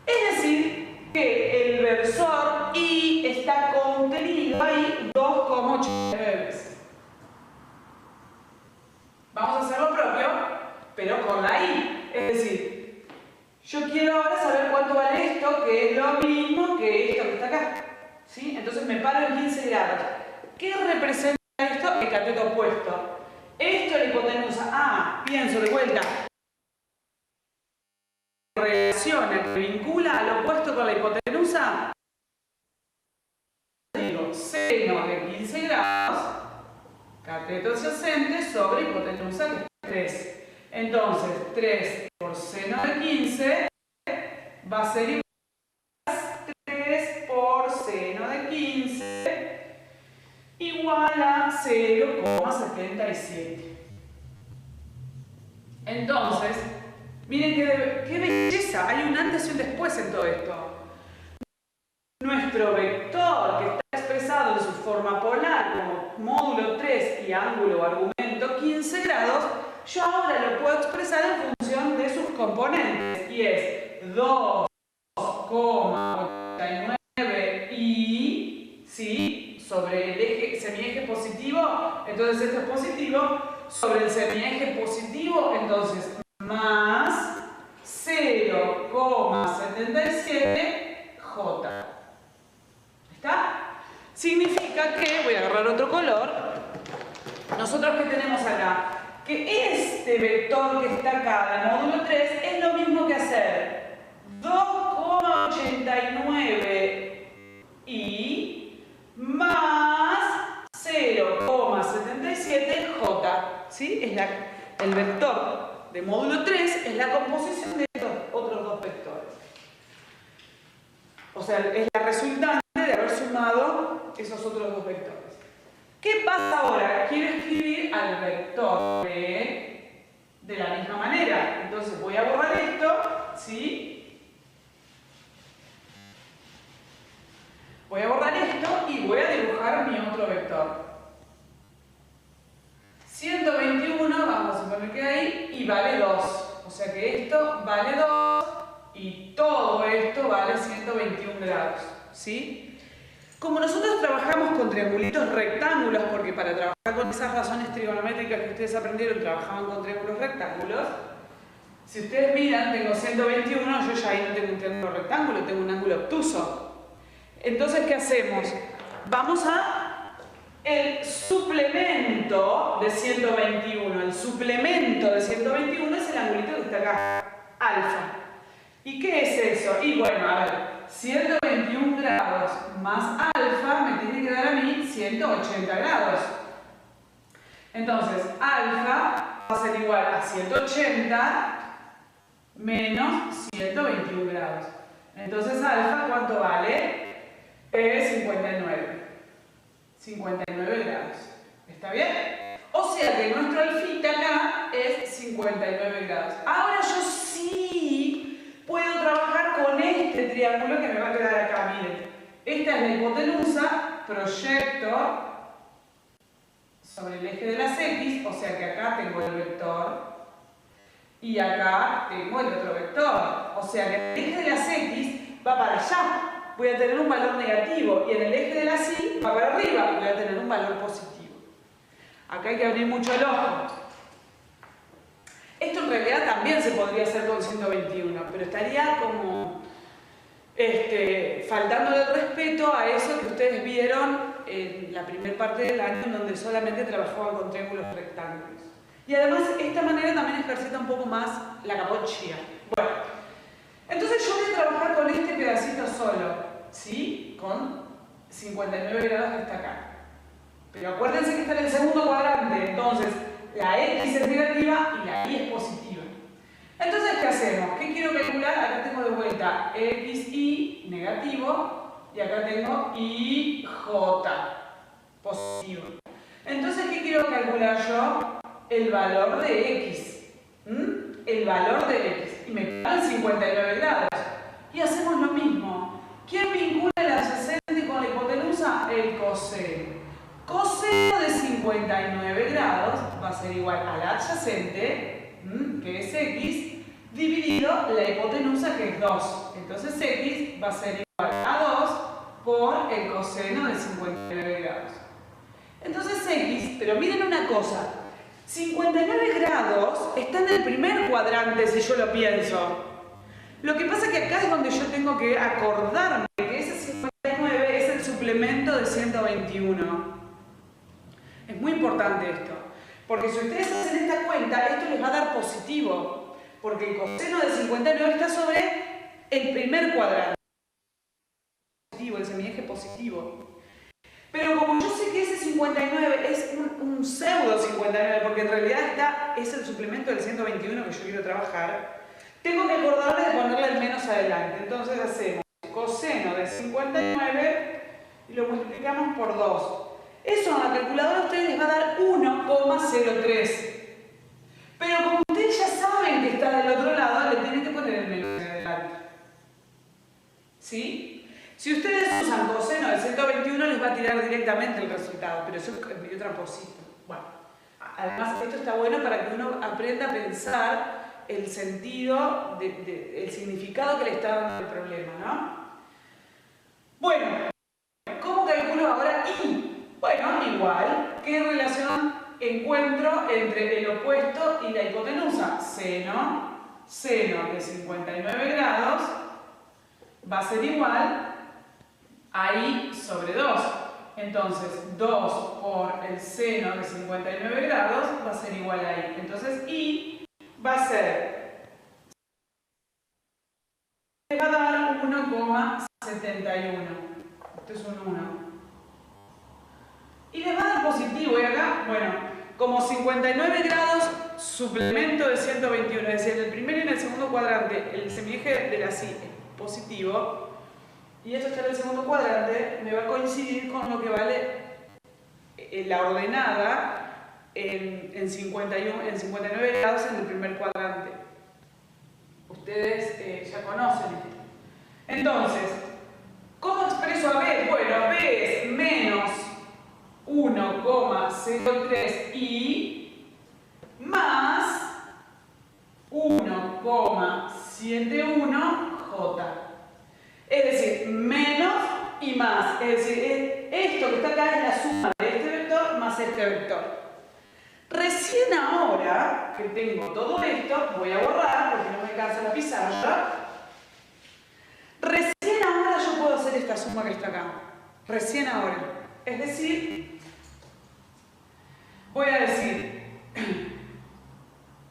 Es decir, que el versor y está contenido ahí 2,89 veces. Vamos a hacer lo propio, pero con la i. Es decir, yo quiero ahora saber cuánto vale esto, que es lo mismo que esto que está acá. ¿Sí? Entonces me paro en 15 grados. ¿Qué representa esto? El cateto opuesto. Esto es la hipotenusa. Pienso de vuelta. Relaciona, que vincula al opuesto con la hipotenusa. Digo, seno de 15 grados, cateto adyacente sobre hipotenusa, que es 3. Entonces, 3 por seno de 15 va a ser igual a 3 por seno de 15 igual a 0,77. Entonces, miren qué belleza, hay un antes y un después en todo esto. Nuestro vector, que está expresado en su forma polar como módulo 3 y ángulo o argumento 15 grados, yo ahora lo puedo expresar en función de sus componentes, y es 2,89 y, ¿sí?, sobre el eje, semieje positivo, entonces esto es positivo, sobre el semieje positivo, entonces más 0,77 J. ¿Está? Significa que, voy a agarrar otro color, nosotros ¿qué tenemos acá? Que este vector que está acá de módulo 3 es lo mismo que hacer 2,89 y más 0,77 J. ¿Sí? Es el vector de módulo 3 es la composición de estos otros dos vectores. O sea, es la resultante de haber sumado esos otros dos vectores. ¿Qué pasa ahora? Quiero escribir al vector B de la misma manera. Entonces voy a borrar esto, ¿sí? Voy a borrar esto y voy a dibujar mi otro vector. 121, vamos a suponer que y vale 2. O sea que esto vale 2 y todo esto vale 121 grados. ¿Sí? Como nosotros trabajamos con triangulitos rectángulos, porque para trabajar con esas razones trigonométricas que ustedes aprendieron, trabajaban con triángulos rectángulos. Si ustedes miran, tengo 121, yo ya ahí no tengo un triángulo rectángulo, tengo un ángulo obtuso. Entonces, ¿qué hacemos? Vamos a el suplemento de 121. El suplemento de 121 es el angulito que está acá, alfa. ¿Y qué es eso? Y bueno, a ver, 121 grados más alfa me tiene que dar a mí 180 grados. Entonces, alfa va a ser igual a 180 menos 121 grados. Entonces, alfa, ¿cuánto vale? Es 59. 59 grados. ¿Está bien? O sea que nuestro alfita acá es 59 grados. Ahora yo sí puedo trabajar con este triángulo que me va a quedar acá. Miren, esta es la hipotenusa, proyecto sobre el eje de las X, o sea que acá tengo el vector y acá tengo el otro vector. O sea que el eje de las X va para allá. Voy a tener un valor negativo y en el eje de la Y va para arriba, voy a tener un valor positivo. Acá hay que abrir mucho el ojo. Esto en realidad también se podría hacer con 121, pero estaría como faltando el respeto a eso que ustedes vieron en la primera parte del año, en donde solamente trabajaban con triángulos rectángulos. Y además, esta manera también ejercita un poco más la capochía. Bueno, entonces yo voy a trabajar con este pedacito solo, ¿sí? Con 59 grados que está acá. Pero acuérdense que está en el segundo cuadrante, entonces la X es negativa y la Y es positiva. Entonces, ¿qué hacemos? ¿Qué quiero calcular? Acá tengo de vuelta XY negativo y acá tengo YJ positivo. Entonces, ¿qué quiero calcular yo? El valor de X. El valor de X. Y me quedan 59 grados. Y hacemos lo mismo. ¿Quién vincula el adyacente con la hipotenusa? El coseno. Coseno de 59 grados va a ser igual al adyacente, que es X, dividido la hipotenusa, que es 2. Entonces X va a ser igual a 2 por el coseno de 59 grados. Entonces X, pero miren una cosa, 59 grados está en el primer cuadrante si yo lo pienso. Lo que pasa es que acá es donde yo tengo que acordarme que ese 59 es el suplemento de 121. Es muy importante esto, porque si ustedes hacen esta cuenta, esto les va a dar positivo, porque el coseno de 59 está sobre el primer cuadrante, el semieje positivo. Pero como yo sé que ese 59 es un pseudo 59, porque en realidad es el suplemento del 121 que yo quiero trabajar, tengo que acordarme de ponerle el menos adelante. Entonces hacemos coseno de 59 y lo multiplicamos por 2. Eso a la calculadora a ustedes les va a dar 1,03. Pero como ustedes ya saben que está del otro lado, le tienen que poner el menos adelante. ¿Sí? Si ustedes usan coseno de 121, les va a tirar directamente el resultado, pero eso es medio tramposito. Bueno, además esto está bueno para que uno aprenda a pensar el sentido, el significado que le está dando el problema, ¿no? Bueno, ¿cómo calculo ahora I? Bueno, igual, ¿qué relación encuentro entre el opuesto y la hipotenusa? Seno de 59 grados va a ser igual a I sobre 2. Entonces, 2 por el seno de 59 grados va a ser igual a I. Entonces, I va a ser, me va a dar 1,71. Esto es un 1. Y les va a dar positivo. Y acá, bueno, como 59 grados, suplemento de 121. Es decir, en el primer y en el segundo cuadrante, el semieje de la Y es positivo. Y esto está en el segundo cuadrante, me va a coincidir con lo que vale la ordenada en 59 grados en el primer cuadrante. Ustedes ya conocen esto. Entonces, ¿cómo expreso a B? Bueno, B es menos 1,03 I más 71J. Es decir, menos y más. Es decir, esto que está acá es la suma de este vector más este vector. Recién ahora que tengo todo esto, voy a borrar porque no me alcanza la pizarra. Recién ahora yo puedo hacer esta suma que está acá. Recién ahora. Es decir, voy a decir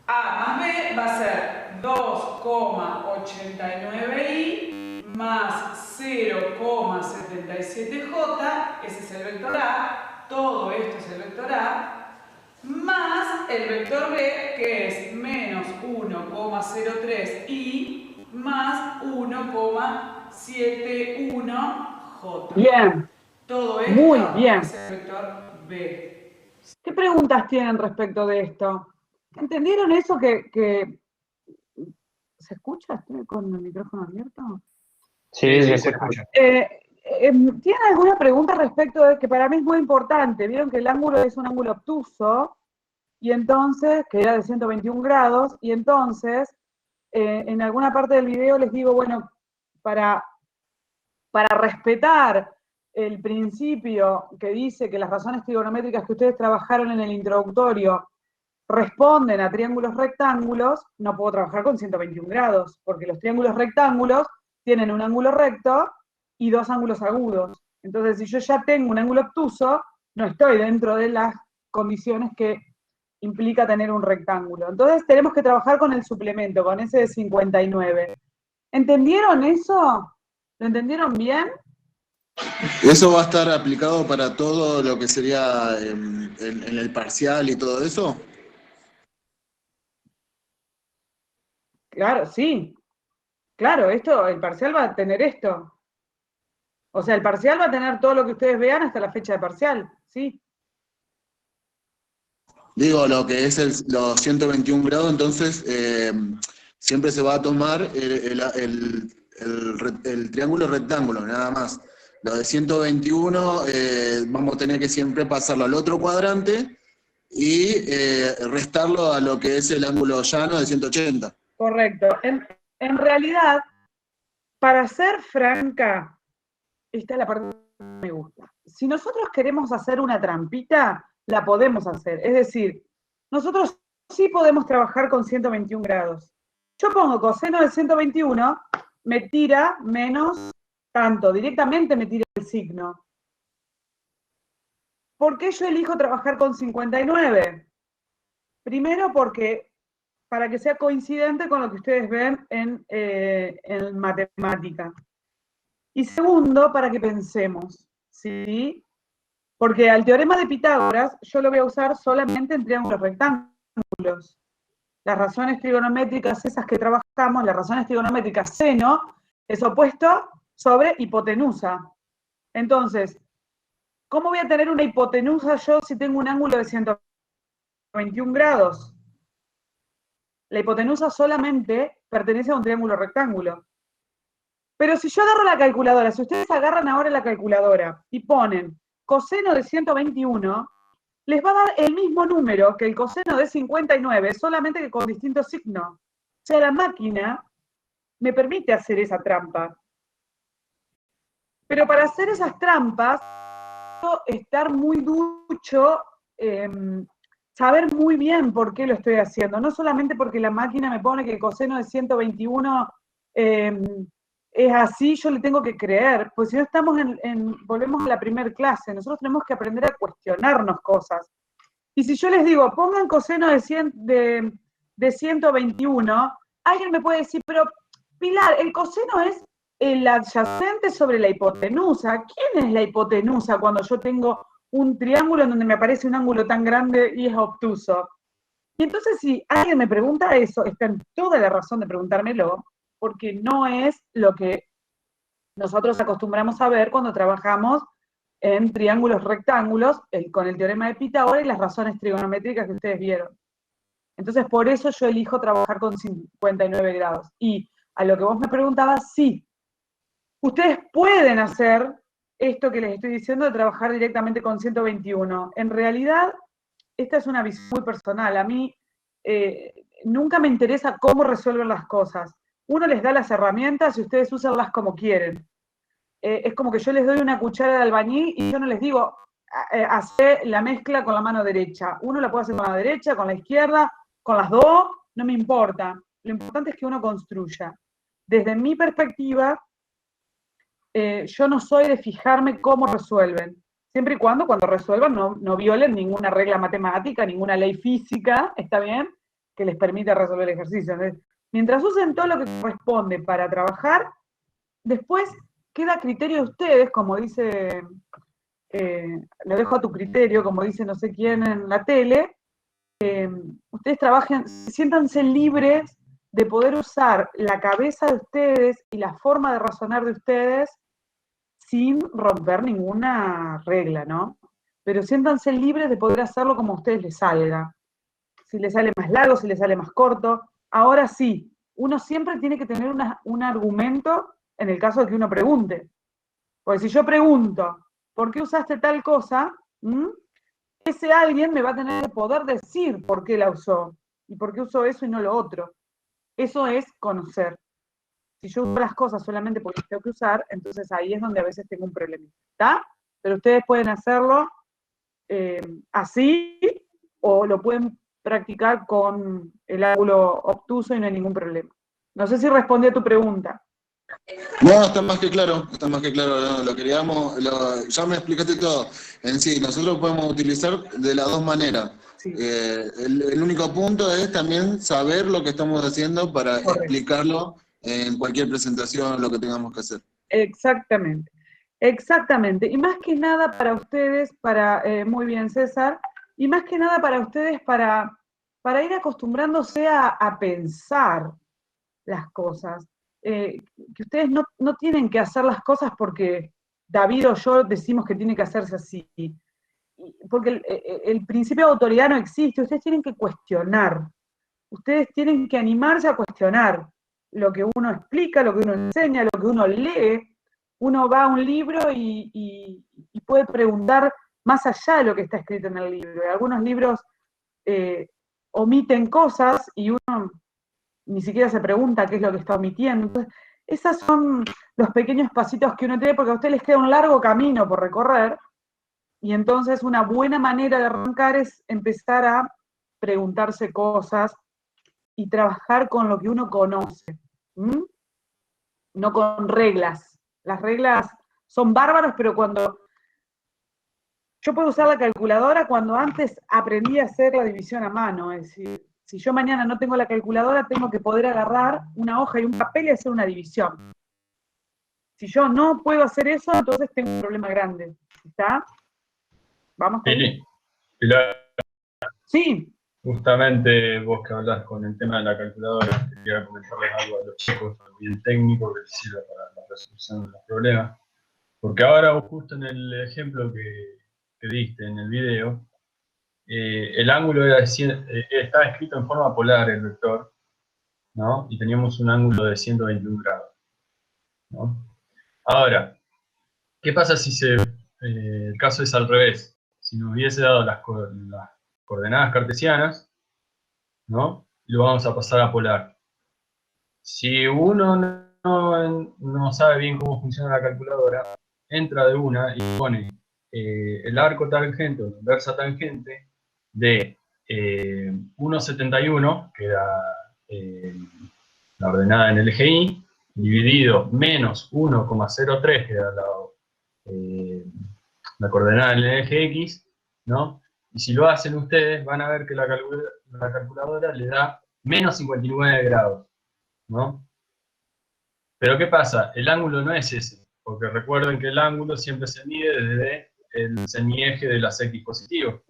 A más B va a ser 2,89i más 0,77j, ese es el vector A, todo esto es el vector A, más el vector B, que es menos 1,03i más 1,71j. Bien. Todo esto Muy bien. es el vector B. ¿Qué preguntas tienen respecto de esto? ¿Entendieron eso que... ¿Se escucha? ¿Estoy con el micrófono abierto? Sí, se se escucha. ¿Tienen alguna pregunta respecto de que para mí es muy importante? Vieron que el ángulo es un ángulo obtuso, y entonces, que era de 121 grados, y entonces, en alguna parte del video les digo, bueno, para respetar el principio que dice que las razones trigonométricas que ustedes trabajaron en el introductorio responden a triángulos rectángulos, no puedo trabajar con 121 grados, porque los triángulos rectángulos tienen un ángulo recto y dos ángulos agudos. Entonces, si yo ya tengo un ángulo obtuso, no estoy dentro de las condiciones que implica tener un rectángulo. Entonces, tenemos que trabajar con el suplemento, con ese de 59. ¿Entendieron eso? ¿Lo entendieron bien? ¿Eso va a estar aplicado para todo lo que sería en el parcial y todo eso? Claro, sí. Claro, el parcial va a tener esto. O sea, el parcial va a tener todo lo que ustedes vean hasta la fecha de parcial, ¿sí? Digo, lo que es los 121 grados, entonces siempre se va a tomar el triángulo rectángulo, nada más. Lo de 121 vamos a tener que siempre pasarlo al otro cuadrante y restarlo a lo que es el ángulo llano de 180. Correcto. En realidad, para ser franca, esta es la parte que me gusta. Si nosotros queremos hacer una trampita, la podemos hacer. Es decir, nosotros sí podemos trabajar con 121 grados. Yo pongo coseno de 121, me tira menos tanto, directamente me tira el signo. ¿Por qué yo elijo trabajar con 59? Primero porque, para que sea coincidente con lo que ustedes ven en matemática. Y segundo, para que pensemos, ¿sí? Porque al teorema de Pitágoras yo lo voy a usar solamente en triángulos rectángulos. Las razones trigonométricas esas que trabajamos, las razones trigonométricas seno, es opuesto sobre hipotenusa. Entonces, ¿cómo voy a tener una hipotenusa yo si tengo un ángulo de 121 grados? La hipotenusa solamente pertenece a un triángulo rectángulo. Pero si yo agarro la calculadora, si ustedes agarran ahora la calculadora y ponen coseno de 121, les va a dar el mismo número que el coseno de 59, solamente que con distinto signo. O sea, la máquina me permite hacer esa trampa. Pero para hacer esas trampas, tengo que estar muy ducho, saber muy bien por qué lo estoy haciendo. No solamente porque la máquina me pone que el coseno de 121 es así, yo le tengo que creer, pues si no estamos volvemos a la primera clase, nosotros tenemos que aprender a cuestionarnos cosas. Y si yo les digo, pongan coseno de 121, alguien me puede decir, pero Pilar, el coseno es el adyacente sobre la hipotenusa. ¿Quién es la hipotenusa cuando yo tengo un triángulo en donde me aparece un ángulo tan grande y es obtuso? Y entonces si alguien me pregunta eso, está en toda la razón de preguntármelo, porque no es lo que nosotros acostumbramos a ver cuando trabajamos en triángulos rectángulos, con el teorema de Pitágoras y las razones trigonométricas que ustedes vieron. Entonces, por eso yo elijo trabajar con 59 grados. Y a lo que vos me preguntabas, sí, ustedes pueden hacer esto que les estoy diciendo de trabajar directamente con 121. En realidad, esta es una visión muy personal. A mí nunca me interesa cómo resuelven las cosas. uno les da las herramientas y ustedes úsenlas como quieren. Es como que yo les doy una cuchara de albañil y yo no les digo, hace la mezcla con la mano derecha. Uno la puede hacer con la derecha, con la izquierda, con las dos, no me importa. Lo importante es que uno construya. Desde mi perspectiva, yo no soy de fijarme cómo resuelven. Siempre y cuando resuelvan no violen ninguna regla matemática, ninguna ley física, ¿está bien? Que les permita resolver el ejercicio. Entonces, mientras usen todo lo que corresponde para trabajar, después queda a criterio de ustedes, como dice, lo dejo a tu criterio, como dice no sé quién en la tele, ustedes trabajen, siéntanse libres de poder usar la cabeza de ustedes y la forma de razonar de ustedes sin romper ninguna regla, ¿no? Pero siéntanse libres de poder hacerlo como a ustedes les salga. Si les sale más largo, si les sale más corto. Ahora sí, uno siempre tiene que tener un argumento en el caso de que uno pregunte. Porque si yo pregunto, ¿por qué usaste tal cosa? Ese alguien me va a tener que poder decir por qué la usó y por qué usó eso y no lo otro. Eso es conocer. Si yo uso las cosas solamente porque las tengo que usar, entonces ahí es donde a veces tengo un problema. ¿Está? Pero ustedes pueden hacerlo así o lo pueden practicar con el ángulo obtuso y no hay ningún problema. No sé si respondí a tu pregunta. No, está más que claro, no, lo queríamos, ya me explicaste todo. En sí, nosotros podemos utilizar de las dos maneras. Sí. El único punto es también saber lo que estamos haciendo para explicarlo en cualquier presentación, lo que tengamos que hacer. Exactamente, exactamente. Y más que nada para ustedes, muy bien César, y más que nada para ustedes para ir acostumbrándose a pensar las cosas. Que ustedes no tienen que hacer las cosas porque David o yo decimos que tiene que hacerse así. Porque el principio de autoridad no existe, ustedes tienen que cuestionar. Ustedes tienen que animarse a cuestionar lo que uno explica, lo que uno enseña, lo que uno lee. Uno va a un libro y puede preguntar más allá de lo que está escrito en el libro. Y algunos libros omiten cosas y uno ni siquiera se pregunta qué es lo que está omitiendo. Entonces, esos son los pequeños pasitos que uno tiene, porque a usted les queda un largo camino por recorrer, y entonces una buena manera de arrancar es empezar a preguntarse cosas y trabajar con lo que uno conoce, no con reglas. Las reglas son bárbaras, pero cuando yo puedo usar la calculadora cuando antes aprendí a hacer la división a mano, es decir, si yo mañana no tengo la calculadora, tengo que poder agarrar una hoja y un papel y hacer una división. Si yo no puedo hacer eso, entonces tengo un problema grande. ¿Está? ¿Vamos con Pilar. Sí. Justamente vos que hablas con el tema de la calculadora, quería comentarles algo a los chicos, bien técnico, que les sirve para la resolución de los problemas. Porque ahora vos justo en el ejemplo que diste en el video, el ángulo estaba escrito en forma polar el vector, ¿no? Y teníamos un ángulo de 121 grados, ¿no? Ahora, ¿qué pasa si el caso es al revés? Si nos hubiese dado las coordenadas cartesianas, ¿no? Y lo vamos a pasar a polar. Si uno no sabe bien cómo funciona la calculadora, entra de una y pone el arco tangente o la inversa tangente de 1,71, que era la ordenada en el eje Y, dividido menos 1,03, que era la coordenada en el eje X, ¿no? Y si lo hacen ustedes, van a ver que la calculadora le da menos 59 grados, ¿no? Pero ¿qué pasa? El ángulo no es ese, porque recuerden que el ángulo siempre se mide desde el semieje de las X positivos.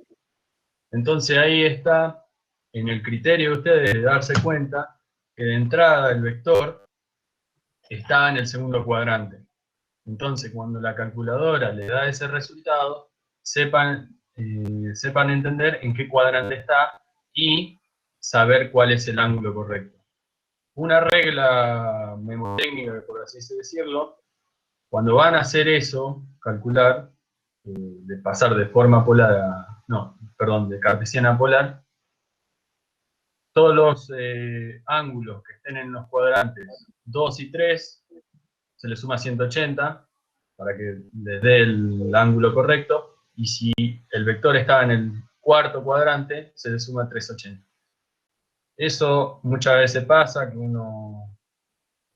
Entonces ahí está, en el criterio de ustedes de darse cuenta que de entrada el vector está en el segundo cuadrante. Entonces cuando la calculadora le da ese resultado, sepan entender en qué cuadrante está y saber cuál es el ángulo correcto. Una regla memotécnica, por así decirlo, cuando van a hacer eso, calcular, de pasar de forma polar de cartesiana a polar, todos los ángulos que estén en los cuadrantes 2 y 3 se le suma 180 para que les dé el ángulo correcto, y si el vector estaba en el cuarto cuadrante, se le suma 380. Eso muchas veces pasa, que uno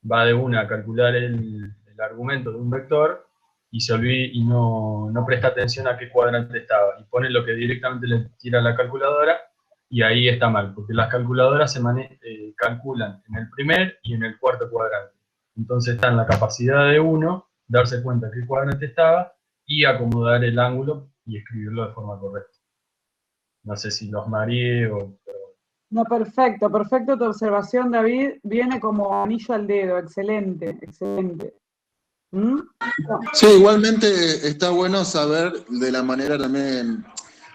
va de una a calcular el argumento de un vector y se olvida y no presta atención a qué cuadrante estaba, y pone lo que directamente le tira la calculadora, y ahí está mal, porque las calculadoras se calculan en el primer y en el cuarto cuadrante. Entonces está en la capacidad de uno darse cuenta qué cuadrante estaba y acomodar el ángulo y escribirlo de forma correcta. No sé si los mareé o... No, perfecto, perfecto tu observación, David. Viene como anillo al dedo, excelente, excelente. ¿Mm? Sí, igualmente está bueno saber de la manera también,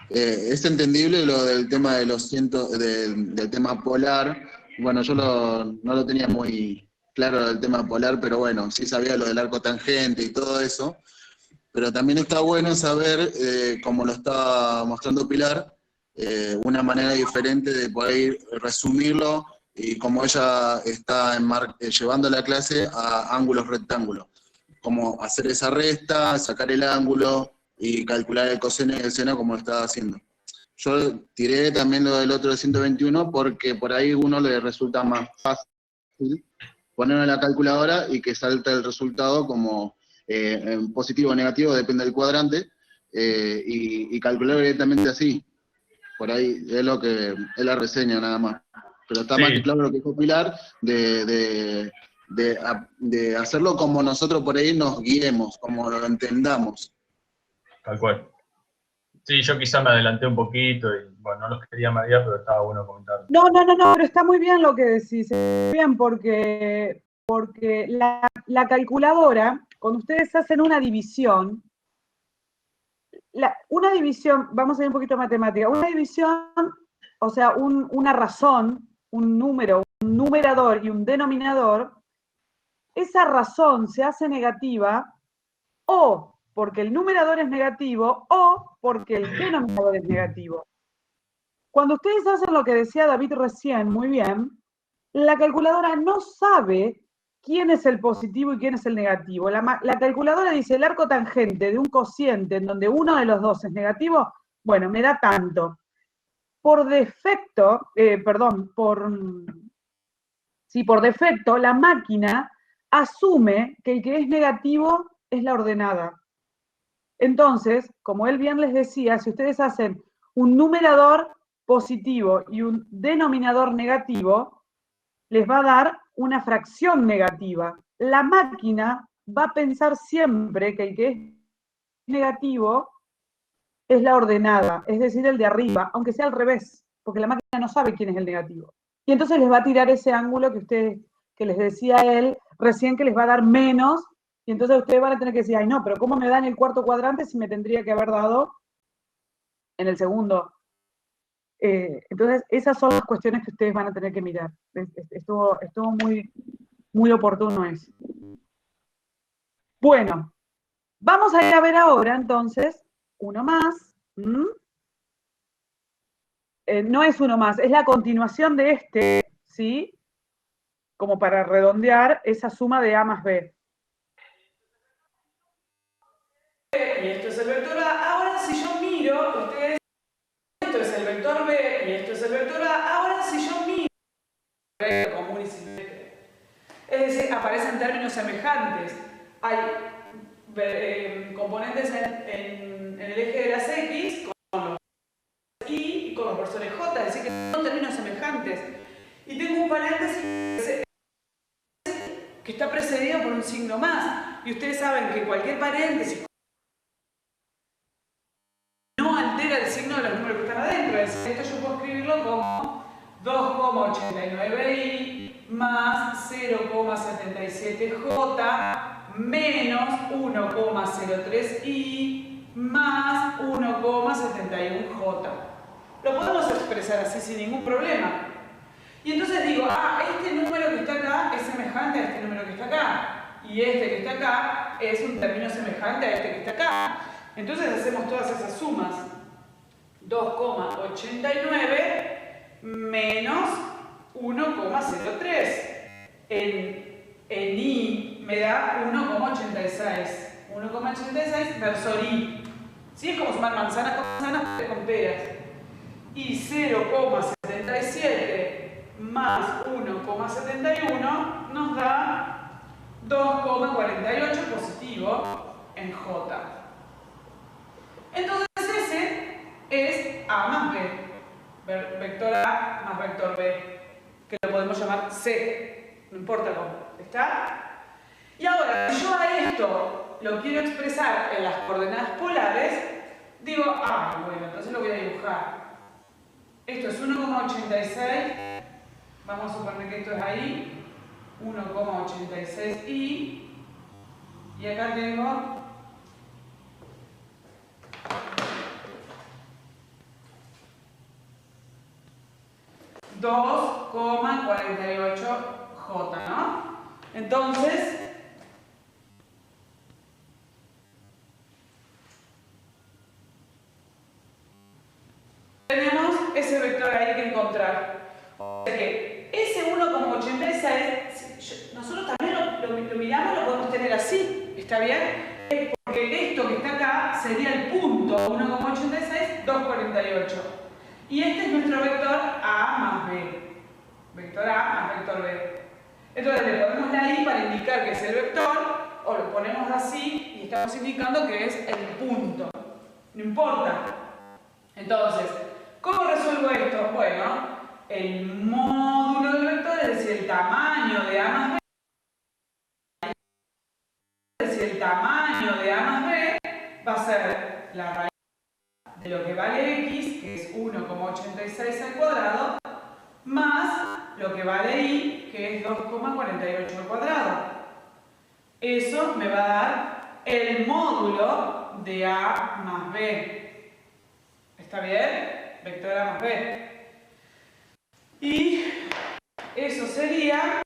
es entendible lo del tema de los del tema polar. Bueno, yo no lo tenía muy claro del tema polar, pero bueno, sí sabía lo del arco tangente y todo eso. Pero también está bueno saber, como lo está mostrando Pilar, una manera diferente de poder resumirlo, y como ella está llevando la clase a ángulos rectángulos. Como hacer esa resta, sacar el ángulo y calcular el coseno y el seno como lo estaba haciendo. Yo tiré también lo del otro de 121 porque por ahí uno le resulta más fácil ponerlo en la calculadora y que salta el resultado como en positivo o negativo, depende del cuadrante, y calcular directamente así. Por ahí es lo que es la reseña nada más. Pero está más que claro lo que dijo Pilar, de hacerlo como nosotros por ahí nos guiemos, como lo entendamos. Tal cual. Sí, yo quizá me adelanté un poquito y bueno, no los quería marear, pero estaba bueno comentarlo. No, pero está muy bien lo que decís. Está bien porque la calculadora, cuando ustedes hacen una división, vamos a ir un poquito a matemática, una división, o sea, una razón, un número, un numerador y un denominador, esa razón se hace negativa o porque el numerador es negativo o porque el denominador es negativo. Cuando ustedes hacen lo que decía David recién, muy bien, la calculadora no sabe quién es el positivo y quién es el negativo. La calculadora dice el arco tangente de un cociente en donde uno de los dos es negativo, bueno, me da tanto. Por defecto, por defecto, la máquina asume que el que es negativo es la ordenada. Entonces, como él bien les decía, si ustedes hacen un numerador positivo y un denominador negativo, les va a dar una fracción negativa. La máquina va a pensar siempre que el que es negativo es la ordenada, es decir, el de arriba, aunque sea al revés, porque la máquina no sabe quién es el negativo. Y entonces les va a tirar ese ángulo que les decía él recién, que les va a dar menos, y entonces ustedes van a tener que decir, ay no, pero ¿cómo me da en el cuarto cuadrante si me tendría que haber dado en el segundo? Entonces, esas son las cuestiones que ustedes van a tener que mirar. Estuvo muy, muy oportuno eso. Bueno, vamos a ir a ver ahora, entonces, uno más. No es uno más, es la continuación de este, ¿sí? Como para redondear esa suma de A más B. Y esto es el vector A. Ahora, si yo miro, ustedes... Esto es el vector B y esto es el vector A. Ahora, si yo miro... común y simétrico. Es decir, aparecen términos semejantes. Hay componentes en el eje de las X con los Y y con los versores J, es decir, que son términos semejantes. Y tengo un paréntesis que está precedido por un signo más. Y ustedes saben que cualquier paréntesis no altera el signo de los números que están adentro. Es decir, esto yo puedo escribirlo como 2,89i más 0,77j menos 1,03i más 1,71j. Lo podemos expresar así sin ningún problema. Y entonces digo, este número que está acá es semejante a este número que está acá. Y este que está acá es un término semejante a este que está acá. Entonces hacemos todas esas sumas. 2,89 menos 1,03. En I me da 1,86. 1,86 versus I. ¿Sí? Es como sumar manzanas con manzanas, peras con peras. Y 0,77 más 1,71 nos da 2,48 positivo en J. Entonces ese es A más B. Vector A más vector B. Que lo podemos llamar C. No importa cómo. ¿Está? Y ahora, si yo a esto lo quiero expresar en las coordenadas polares, digo, bueno, entonces lo voy a dibujar. Esto es 1,86. Vamos a suponer que esto es ahí. 1,86i. Y acá tengo 2,48j, ¿no? Entonces, tenemos ese vector ahí que encontrar. O sea que ese 1,86, nosotros también lo miramos, lo podemos tener así, ¿está bien? Porque esto que está acá sería el punto 1,86, 2,48. Y este es nuestro vector A más B. Vector A más vector B. Entonces le ponemos la I para indicar que es el vector, o lo ponemos así y estamos indicando que es el punto. No importa. Entonces, ¿cómo resuelvo esto? Bueno, el módulo del vector, es decir, el tamaño de A más B, va a ser la raíz de lo que vale x, que es 1,86 al cuadrado, más lo que vale y, que es 2,48 al cuadrado. Eso me va a dar el módulo de A más B. ¿Está bien? Vector A más B. Y eso sería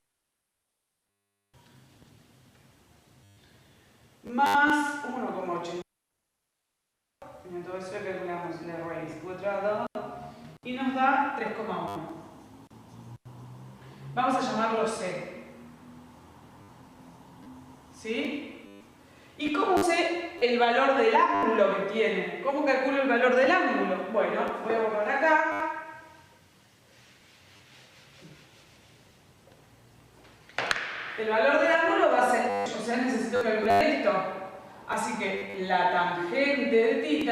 más 1,8. Entonces calculamos la raíz cuadrada y nos da 3,1. Vamos a llamarlo C. ¿Sí? ¿Y cómo sé el valor del ángulo que tiene? ¿Cómo calculo el valor del ángulo? Bueno, voy a borrar acá. El valor del ángulo va a ser, o sea, necesito calcular esto. Así que la tangente de θ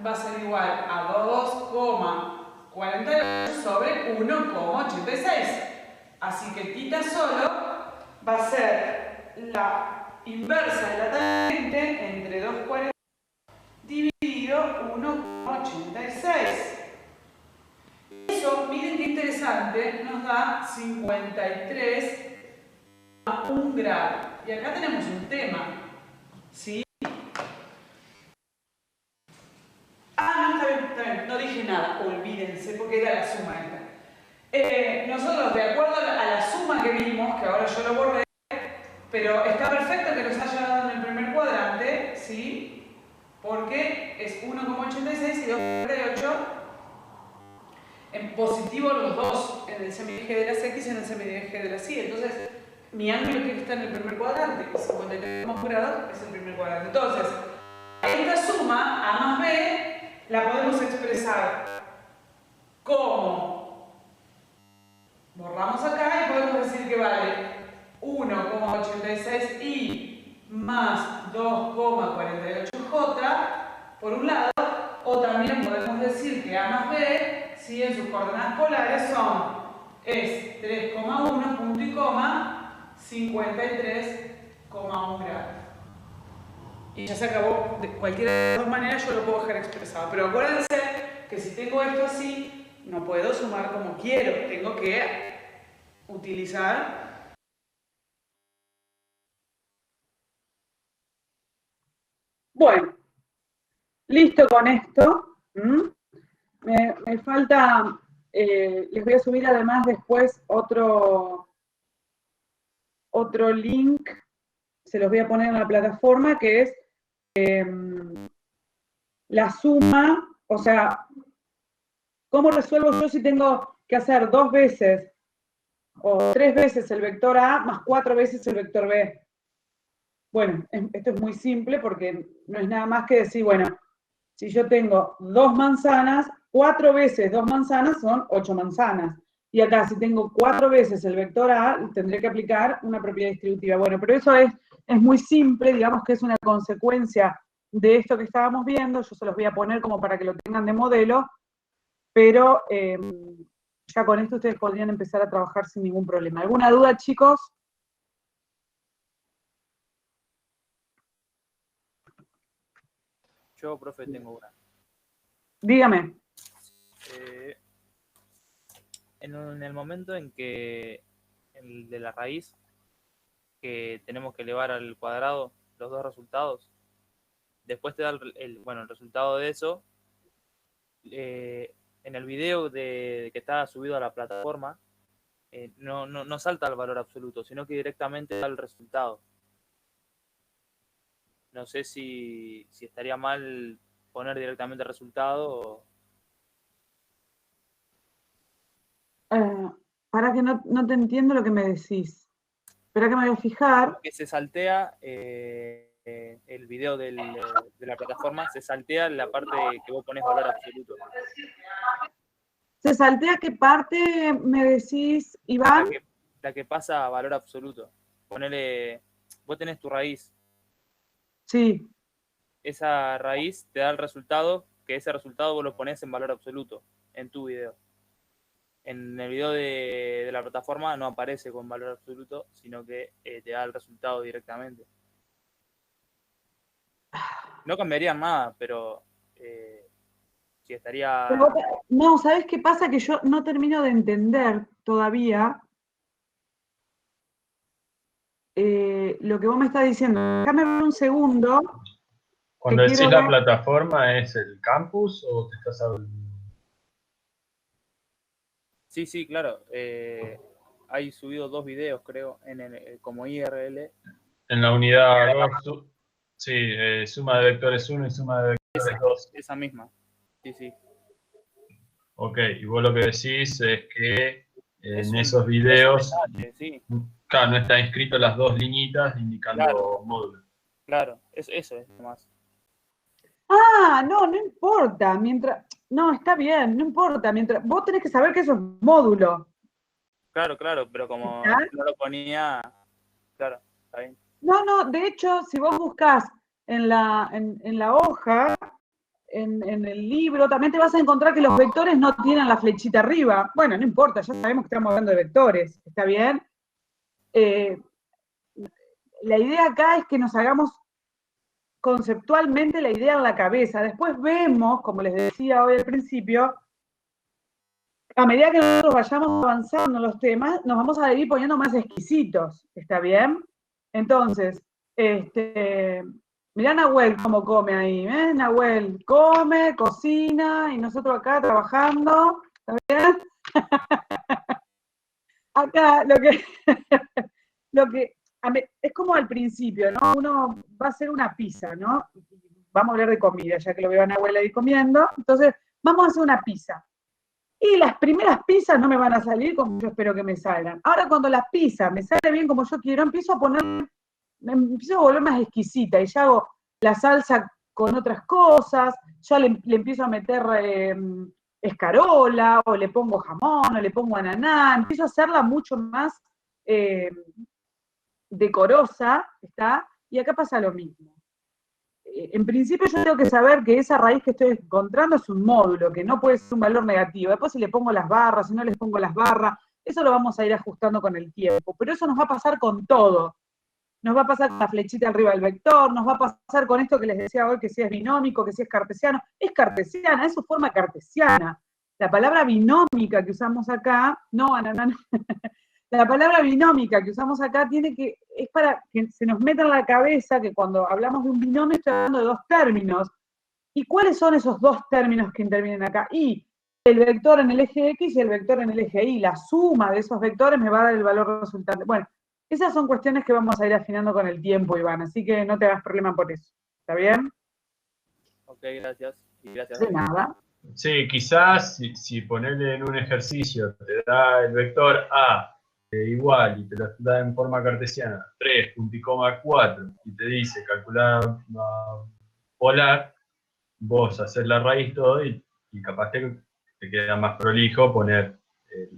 va a ser igual a 2,48 sobre 1,86. Así que θ solo va a ser la inversa de la tangente entre 2,48 dividido 1,86. Eso, miren qué interesante, nos da 53,1 grado. Y acá tenemos un tema. ¿Sí? No, está bien, no dije nada, olvídense, porque era la suma esta. Nosotros, de acuerdo a la suma que vimos, que ahora yo lo borré, pero está perfecto que nos haya dado en el primer cuadrante, ¿sí? Porque es 1,86 y 2,48 en positivo los dos, en el semieje de las X y en el semieje de las Y. Entonces, mi ángulo que está en el primer cuadrante, que es 53,1 grados, es el primer cuadrante. Entonces, esta suma, A más B, la podemos expresar como, borramos acá y podemos decir que vale 1,86i más 2,48j por un lado, o también podemos decir que A más B, ¿sí? En sus coordenadas polares es 3,1 punto y coma 53,1 grados. Y ya se acabó. De cualquiera de las dos maneras yo lo puedo dejar expresado. Pero acuérdense que si tengo esto así, no puedo sumar como quiero. Tengo que utilizar Bueno, listo con esto. Me falta, les voy a subir además después otro link, se los voy a poner en la plataforma, que es la suma, o sea, ¿cómo resuelvo yo si tengo que hacer dos veces o 3 veces el vector A más 4 veces el vector B. Bueno, esto es muy simple porque no es nada más que decir, bueno, si yo tengo 2 manzanas, 4 veces 2 manzanas son 8 manzanas. Y acá, si tengo 4 veces el vector A, tendré que aplicar una propiedad distributiva. Bueno, pero eso es muy simple, digamos que es una consecuencia de esto que estábamos viendo. Yo se los voy a poner como para que lo tengan de modelo, pero ya con esto ustedes podrían empezar a trabajar sin ningún problema. ¿Alguna duda, chicos? Yo, profe, tengo una. Dígame. En el momento en que el de la raíz, que tenemos que elevar al cuadrado los dos resultados, después te da el resultado de eso. En el video que está subido a la plataforma, no salta el valor absoluto, sino que directamente da el resultado. No sé si estaría mal poner directamente el resultado o... Para que no te entiendo lo que me decís. Espera que me voy a fijar. Porque se saltea el video de la plataforma, se saltea la parte que vos pones valor absoluto. ¿Se saltea qué parte me decís, Iván? La que pasa a valor absoluto. Ponele, vos tenés tu raíz. Sí. Esa raíz te da el resultado, que ese resultado vos lo ponés en valor absoluto, en tu video. En el video de la plataforma no aparece con valor absoluto, sino que te da el resultado directamente. No cambiaría nada, pero sí estaría... Pero, no, ¿sabes qué pasa? Que yo no termino de entender todavía lo que vos me estás diciendo. Déjame ver un segundo. Cuando decís la plataforma, ¿es el campus o te estás hablando? Sí, claro. Hay subido 2 videos, creo, como IRL. En la unidad 2, sí, suma de vectores 1 y suma de vectores 2. Esa misma, sí. Ok, y vos lo que decís es que en esos videos, sí. Claro, no están escritas las 2 liñitas indicando módulos. Claro, eso es más. Ah, no importa. No, está bien, no importa. Vos tenés que saber que eso es módulo. Claro, pero como no lo ponía, claro, está bien. No, de hecho, si vos buscás en la hoja, en el libro, también te vas a encontrar que los vectores no tienen la flechita arriba. Bueno, no importa, ya sabemos que estamos hablando de vectores, ¿está bien? La idea acá es que nos hagamos conceptualmente la idea en la cabeza. Después vemos, como les decía hoy al principio, a medida que nosotros vayamos avanzando en los temas, nos vamos a ir poniendo más exquisitos, ¿está bien? Entonces, mirá Nahuel cómo come ahí, ¿eh? Nahuel come, cocina, y nosotros acá trabajando, ¿está bien? Acá lo que es como al principio, ¿no? Uno va a hacer una pizza, ¿no? Vamos a hablar de comida, ya que lo veo a Nahuel ahí comiendo. Entonces, vamos a hacer una pizza. Y las primeras pizzas no me van a salir como yo espero que me salgan. Ahora, cuando la pizza me sale bien como yo quiero, empiezo a volver más exquisita y ya hago la salsa con otras cosas, ya le empiezo a meter escarola, o le pongo jamón, o le pongo ananá, empiezo a hacerla mucho más decorosa, ¿está? Y acá pasa lo mismo. En principio yo tengo que saber que esa raíz que estoy encontrando es un módulo, que no puede ser un valor negativo. Después si le pongo las barras, si no les pongo las barras, eso lo vamos a ir ajustando con el tiempo. Pero eso nos va a pasar con todo. Nos va a pasar con la flechita arriba del vector, nos va a pasar con esto que les decía hoy, que si es binómico, que si es cartesiano. Es cartesiana, es su forma cartesiana. La palabra binómica que usamos acá, no. La palabra binómica que usamos acá es para que se nos meta en la cabeza que cuando hablamos de un binomio estoy hablando de 2 términos. ¿Y cuáles son esos 2 términos que intervienen acá? Y el vector en el eje X y el vector en el eje Y. La suma de esos vectores me va a dar el valor resultante. Bueno, esas son cuestiones que vamos a ir afinando con el tiempo, Iván, así que no te hagas problema por eso. ¿Está bien? Ok, gracias. Y gracias. De nada. Sí, quizás si ponerle en un ejercicio te da el vector A igual y te lo da en forma cartesiana, 3, punto y coma 4, y te dice calcular polar, vos haces la raíz todo y capaz te queda más prolijo poner el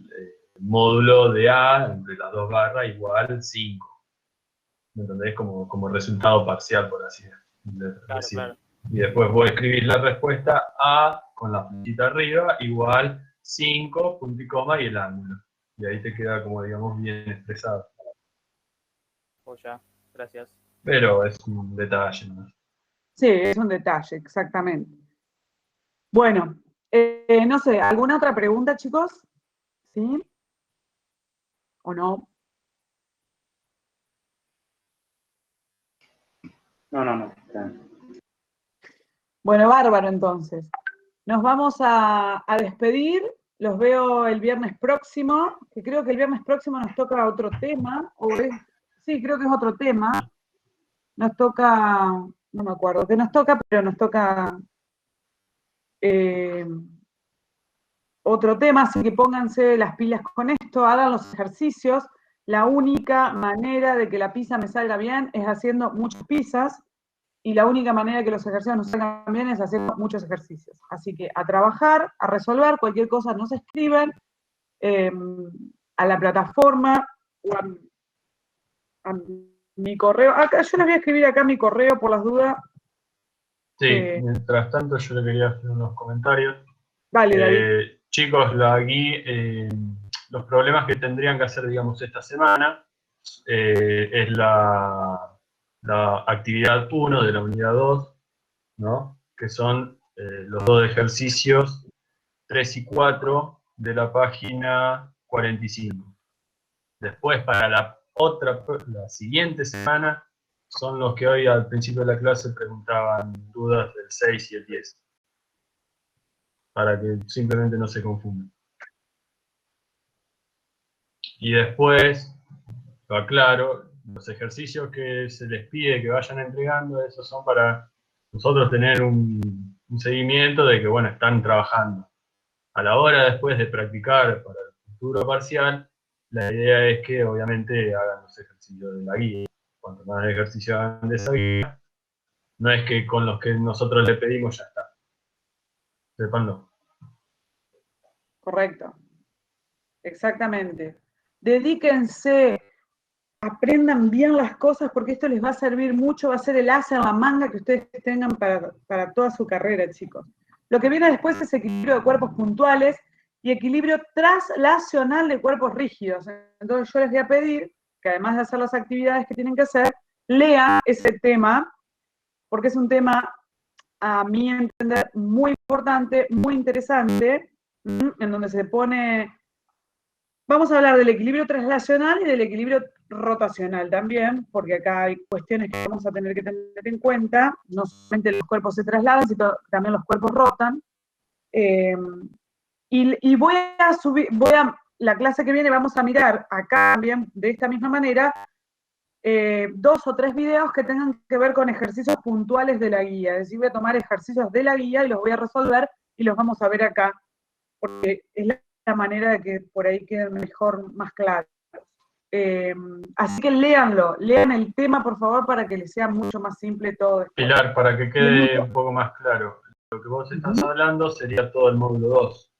módulo de A entre las dos barras igual 5. ¿Me entendés? Como resultado parcial, por así decirlo. Claro. Y después vos escribís la respuesta A con la flechita arriba igual 5, punto y coma y el ángulo. Y ahí te queda como, digamos, bien expresado. Pues ya, gracias. Pero es un detalle, ¿no? Sí, es un detalle, exactamente. Bueno, no sé, ¿alguna otra pregunta, chicos? ¿Sí? ¿O no? No. Bueno, bárbaro entonces. Nos vamos a despedir. Los veo el viernes próximo, que creo que el viernes próximo nos toca otro tema. Sí, creo que es otro tema. Nos toca, no me acuerdo qué nos toca, pero nos toca otro tema, así que pónganse las pilas con esto, hagan los ejercicios. La única manera de que la pizza me salga bien es haciendo muchas pizzas, y la única manera de que los ejercicios nos salgan bien es haciendo muchos ejercicios. Así que a trabajar, a resolver, cualquier cosa nos escriben a la plataforma o a mi correo. Acá yo les voy a escribir acá mi correo por las dudas. Sí, mientras tanto yo le quería hacer unos comentarios. Dale, David. Chicos, los problemas que tendrían que hacer, digamos, esta semana es la actividad 1 de la unidad 2, ¿no? Que son los dos ejercicios 3 y 4 de la página 45. Después, para la siguiente semana, son los que hoy al principio de la clase preguntaban dudas del 6 y el 10. Para que simplemente no se confundan. Y después, lo aclaro, los ejercicios que se les pide que vayan entregando, esos son para nosotros tener un seguimiento de que, bueno, están trabajando. A la hora después de practicar para el futuro parcial, la idea es que obviamente hagan los ejercicios de la guía. Cuanto más ejercicios hagan de esa guía, no es que con los que nosotros le pedimos ya está. Sépanlo. Correcto. Exactamente. Dedíquense, aprendan bien las cosas porque esto les va a servir mucho, va a ser el as en la manga que ustedes tengan para toda su carrera, chicos. Lo que viene después es equilibrio de cuerpos puntuales y equilibrio traslacional de cuerpos rígidos. Entonces yo les voy a pedir que además de hacer las actividades que tienen que hacer, lean ese tema, porque es un tema, a mi entender, muy importante, muy interesante, en donde se pone... Vamos a hablar del equilibrio traslacional y del equilibrio rotacional también, porque acá hay cuestiones que vamos a tener que tener en cuenta. No solamente los cuerpos se trasladan, sino también los cuerpos rotan. Y voy a la clase que viene vamos a mirar acá también, de esta misma manera, 2 o 3 videos que tengan que ver con ejercicios puntuales de la guía. Es decir, voy a tomar ejercicios de la guía y los voy a resolver y los vamos a ver acá, porque es la manera de que por ahí queden mejor, más claros. Así que léanlo, lean el tema por favor para que les sea mucho más simple todo esto. Pilar, para que quede un poco más claro, lo que vos estás hablando sería todo el módulo 2.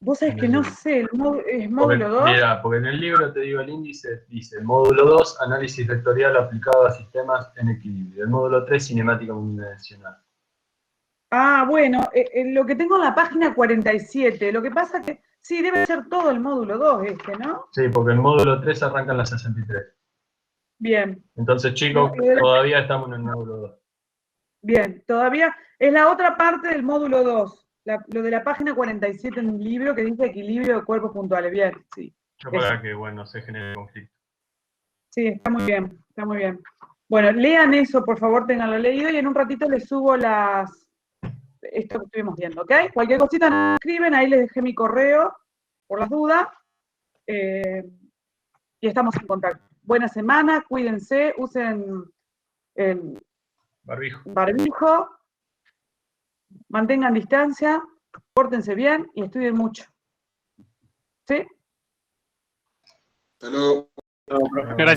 Vos sabés que no sé, ¿es módulo 2? Mira, porque en el libro te digo el índice, dice módulo 2, análisis vectorial aplicado a sistemas en equilibrio. El módulo 3, cinemática unidimensional. Ah, bueno, lo que tengo en la página 47, lo que pasa que, sí, debe ser todo el módulo 2 ¿no? Sí, porque el módulo 3 arranca en la 63. Bien. Entonces, chicos, todavía estamos en el módulo 2. Bien, todavía es la otra parte del módulo 2, lo de la página 47 en el libro que dice equilibrio de cuerpos puntuales. Bien, sí. Para que, bueno, se genere conflicto. Sí, está muy bien, está muy bien. Bueno, lean eso, por favor, tenganlo leído y en un ratito les subo esto que estuvimos viendo, ¿ok? Cualquier cosita nos escriben, ahí les dejé mi correo por las dudas y estamos en contacto. Buena semana, cuídense, usen el barbijo, mantengan distancia, pórtense bien y estudien mucho. ¿Sí? Hasta luego. Gracias.